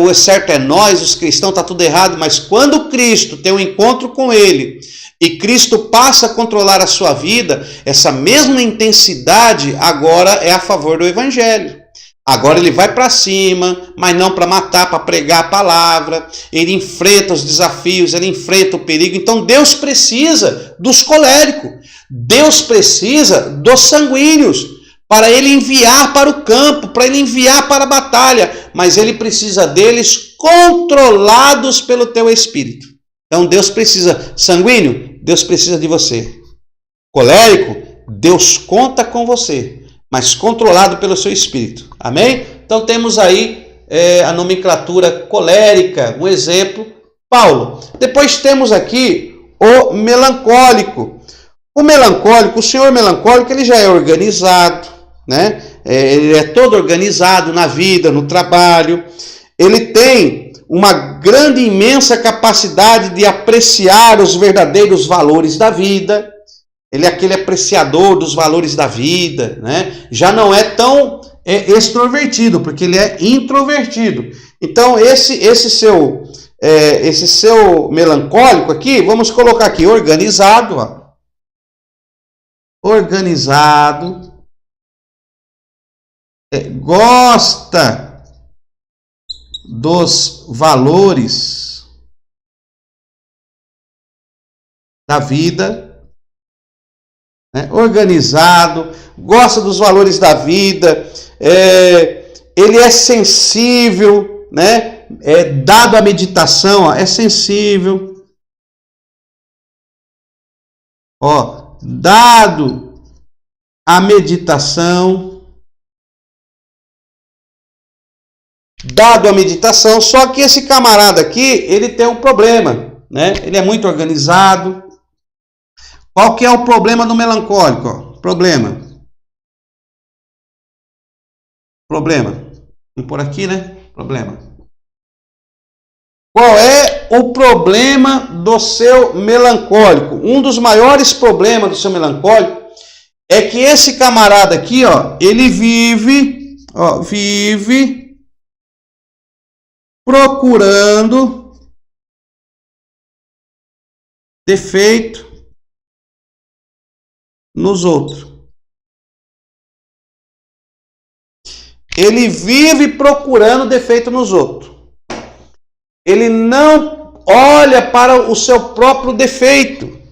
o certo é nós, os cristãos, está tudo errado. Mas quando Cristo tem um encontro com ele e Cristo passa a controlar a sua vida, essa mesma intensidade agora é a favor do Evangelho. Agora ele vai para cima, mas não para matar, para pregar a palavra. Ele enfrenta os desafios, ele enfrenta o perigo. Então Deus precisa dos coléricos, Deus precisa dos sanguíneos, para ele enviar para o campo, para ele enviar para a batalha, mas ele precisa deles controlados pelo teu espírito. Então Deus precisa, sanguíneo, Deus precisa de você. Colérico, Deus conta com você, mas controlado pelo seu espírito. Amém? Então temos aí a nomenclatura colérica, um exemplo, Paulo. Depois temos aqui o melancólico. O melancólico, o senhor melancólico, ele já é organizado, né? Ele é todo organizado na vida, no trabalho. Ele tem uma grande, imensa capacidade de apreciar os verdadeiros valores da vida. Ele é aquele apreciador dos valores da vida, né? Já não é tão extrovertido, porque ele é introvertido. Então, esse seu melancólico aqui, vamos colocar aqui, organizado, ó. Organizado, gosta dos valores da vida, né? Organizado, gosta dos valores da vida, ele é sensível, né? Dado à meditação, ó, é sensível, ó, dado à meditação, só que esse camarada aqui, ele tem um problema, né? Ele é muito organizado. Qual que é o problema do melancólico? Ó? Problema. Vamos por aqui, né? Problema. Qual é o problema do seu melancólico? Um dos maiores problemas do seu melancólico é que esse camarada aqui, ó, ele vive procurando defeito nos outros. Ele vive procurando defeito nos outros. Ele não olha para o seu próprio defeito.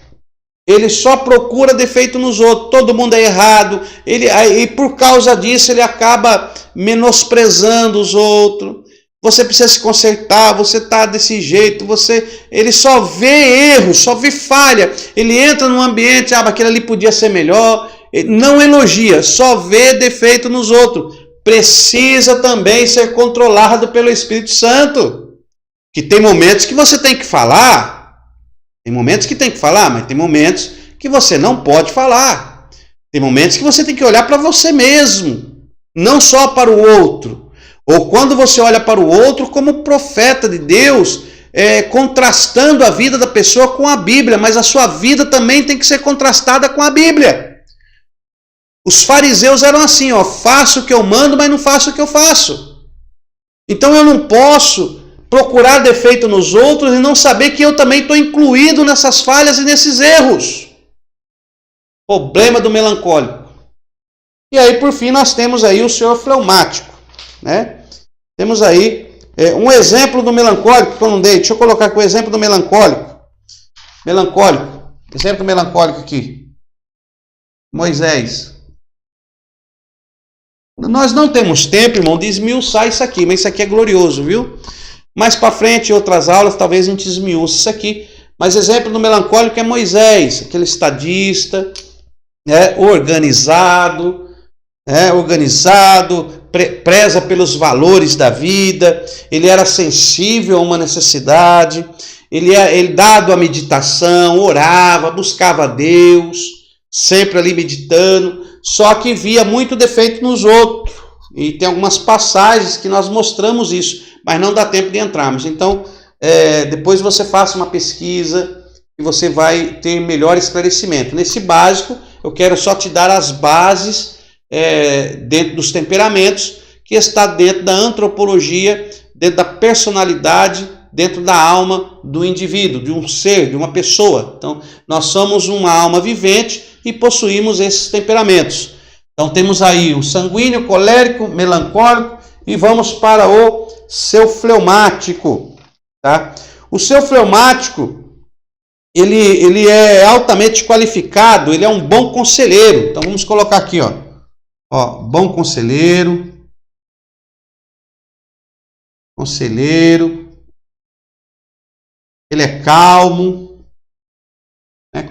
Ele só procura defeito nos outros. Todo mundo é errado. E por causa disso ele acaba menosprezando os outros. Você precisa se consertar, você está desse jeito, ele só vê erro, só vê falha. Ele entra num ambiente, aquele ali podia ser melhor. Ele não elogia, só vê defeito nos outros. Precisa também ser controlado pelo Espírito Santo. Que tem momentos que você tem que falar. Tem momentos que tem que falar, mas tem momentos que você não pode falar. Tem momentos que você tem que olhar para você mesmo, não só para o outro. Ou quando você olha para o outro como profeta de Deus, contrastando a vida da pessoa com a Bíblia, mas a sua vida também tem que ser contrastada com a Bíblia. Os fariseus eram assim, ó, faço o que eu mando, mas não faço o que eu faço. Então eu não posso procurar defeito nos outros e não saber que eu também estou incluído nessas falhas e nesses erros. Problema do melancólico. E aí, por fim, nós temos aí o senhor fleumático, né? Temos aí um exemplo do melancólico que eu não dei. Deixa eu colocar aqui o exemplo do melancólico. Exemplo melancólico aqui. Moisés. Nós não temos tempo, irmão, de esmiuçar isso aqui, mas isso aqui é glorioso, viu? Mais para frente, em outras aulas, talvez a gente esmiuce isso aqui. Mas exemplo do melancólico é Moisés, aquele estadista, organizado, preza pelos valores da vida, ele era sensível a uma necessidade, ele dado à meditação, orava, buscava a Deus, sempre ali meditando, só que via muito defeito nos outros. E tem algumas passagens que nós mostramos isso, mas não dá tempo de entrarmos. Então, depois você faça uma pesquisa e você vai ter melhor esclarecimento. Nesse básico, eu quero só te dar as bases dentro dos temperamentos, que está dentro da antropologia, dentro da personalidade, dentro da alma do indivíduo, de um ser, de uma pessoa. Então, nós somos uma alma vivente e possuímos esses temperamentos. Então, temos aí o sanguíneo, colérico, melancólico e vamos para o seu fleumático. Tá? O seu fleumático, ele é altamente qualificado, ele é um bom conselheiro. Então, vamos colocar aqui, ó, bom conselheiro. Ele é calmo,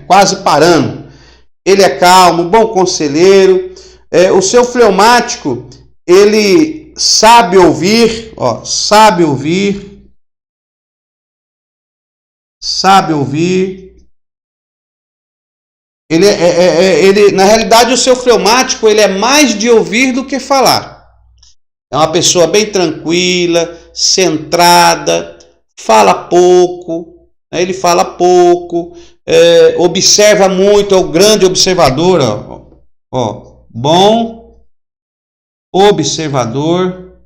quase parando. Ele é calmo, bom conselheiro. O seu fleumático, ele sabe ouvir, Na realidade, o seu fleumático ele é mais de ouvir do que falar. É uma pessoa bem tranquila, centrada, fala pouco, né? Ele fala pouco, observa muito, é o grande observador, bom observador,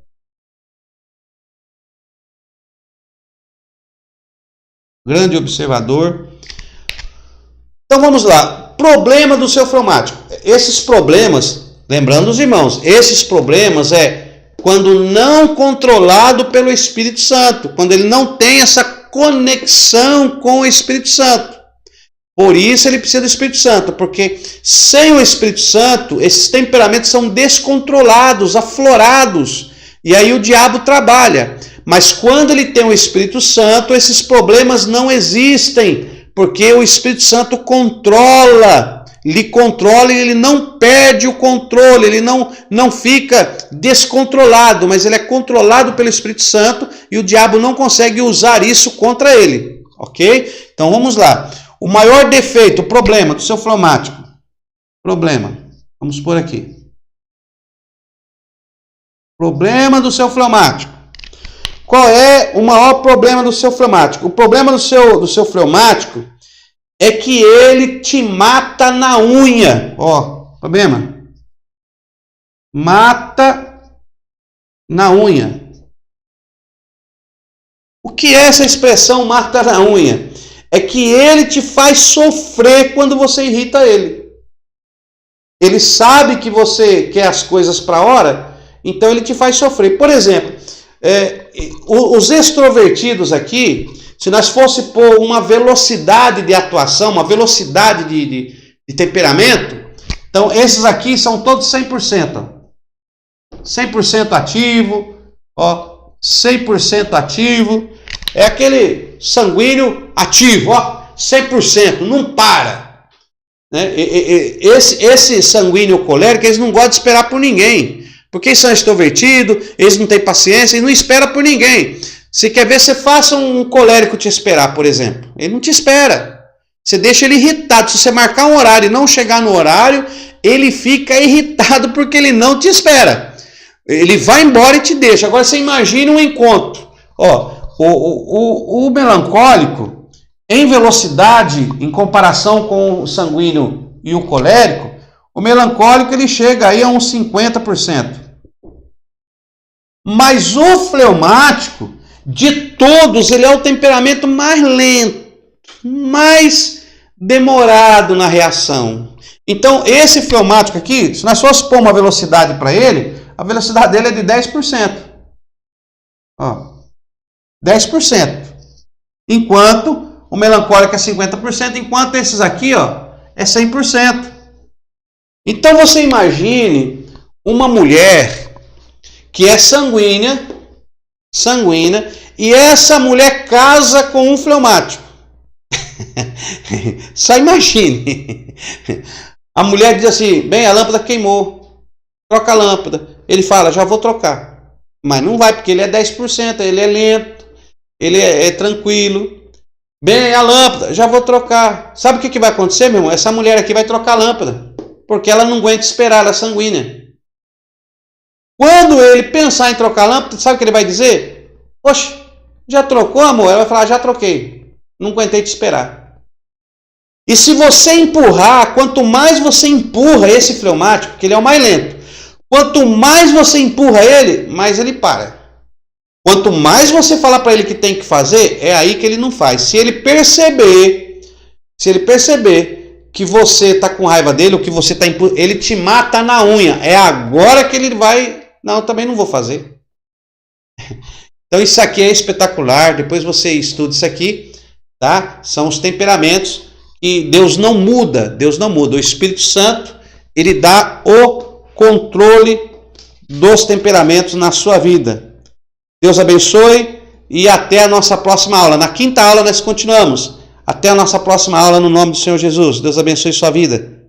grande observador. Então vamos lá. Problema do seu fleumático. Esses problemas, lembrando os irmãos, esses problemas quando não controlado pelo Espírito Santo, quando ele não tem essa conexão com o Espírito Santo. Por isso ele precisa do Espírito Santo, porque sem o Espírito Santo, esses temperamentos são descontrolados, aflorados, e aí o diabo trabalha. Mas quando ele tem o Espírito Santo, esses problemas não existem, porque o Espírito Santo lhe controla e ele não perde o controle, ele não fica descontrolado, mas ele é controlado pelo Espírito Santo e o diabo não consegue usar isso contra ele, ok? Então vamos lá. O maior defeito, o problema do seu fleumático. Problema, vamos por aqui. Problema do seu fleumático. Qual é o maior problema do seu fleumático? O problema do seu fleumático é que ele te mata na unha. Problema. Mata na unha. O que é essa expressão mata na unha? É que ele te faz sofrer quando você irrita ele. Ele sabe que você quer as coisas para a hora, então ele te faz sofrer. Por exemplo, os extrovertidos aqui, se nós fosse pôr uma velocidade de atuação, uma velocidade de temperamento, então esses aqui são todos 100%. 100% ativo, 100% ativo. É aquele sanguíneo ativo, 100%, não para. Né? Esse sanguíneo colérico, eles não gostam de esperar por ninguém. Porque eles são extrovertidos, eles não têm paciência, eles não esperam por ninguém. Se quer ver, você faça um colérico te esperar, por exemplo. Ele não te espera. Você deixa ele irritado. Se você marcar um horário e não chegar no horário, ele fica irritado porque ele não te espera. Ele vai embora e te deixa. Agora você imagina um encontro. O melancólico, em velocidade, em comparação com o sanguíneo e o colérico, o melancólico ele chega aí a uns 50%. Mas o fleumático, de todos, ele é o temperamento mais lento, mais demorado na reação. Então, esse fleumático aqui, se nós fosse pôr uma velocidade para ele, a velocidade dele é de 10%. 10%. Enquanto o melancólico é 50%, enquanto esses aqui, é 100%. Então você imagine uma mulher que é sanguínea, e essa mulher casa com um fleumático. Só imagine. A mulher diz assim, bem, a lâmpada queimou, troca a lâmpada. Ele fala, já vou trocar. Mas não vai, porque ele é 10%, ele é lento, ele é tranquilo. Bem, a lâmpada, já vou trocar. Sabe o que vai acontecer, meu irmão? Essa mulher aqui vai trocar a lâmpada, porque ela não aguenta esperar, ela é sanguínea. Quando ele pensar em trocar a lâmpada, sabe o que ele vai dizer? Oxe, já trocou, amor? Ela vai falar, já troquei. Não aguentei te esperar. E se você empurrar, quanto mais você empurra esse fleumático, que ele é o mais lento, quanto mais você empurra ele, mais ele para. Quanto mais você falar para ele que tem que fazer, é aí que ele não faz. Se ele perceber que você está com raiva dele, ou que você está empurrando, ele te mata na unha. É agora que ele vai... Não, também não vou fazer. Então isso aqui é espetacular. Depois você estuda isso aqui, tá? São os temperamentos que Deus não muda. Deus não muda. O Espírito Santo, ele dá o controle dos temperamentos na sua vida. Deus abençoe e até a nossa próxima aula. Na quinta aula nós continuamos. Até a nossa próxima aula no nome do Senhor Jesus. Deus abençoe sua vida.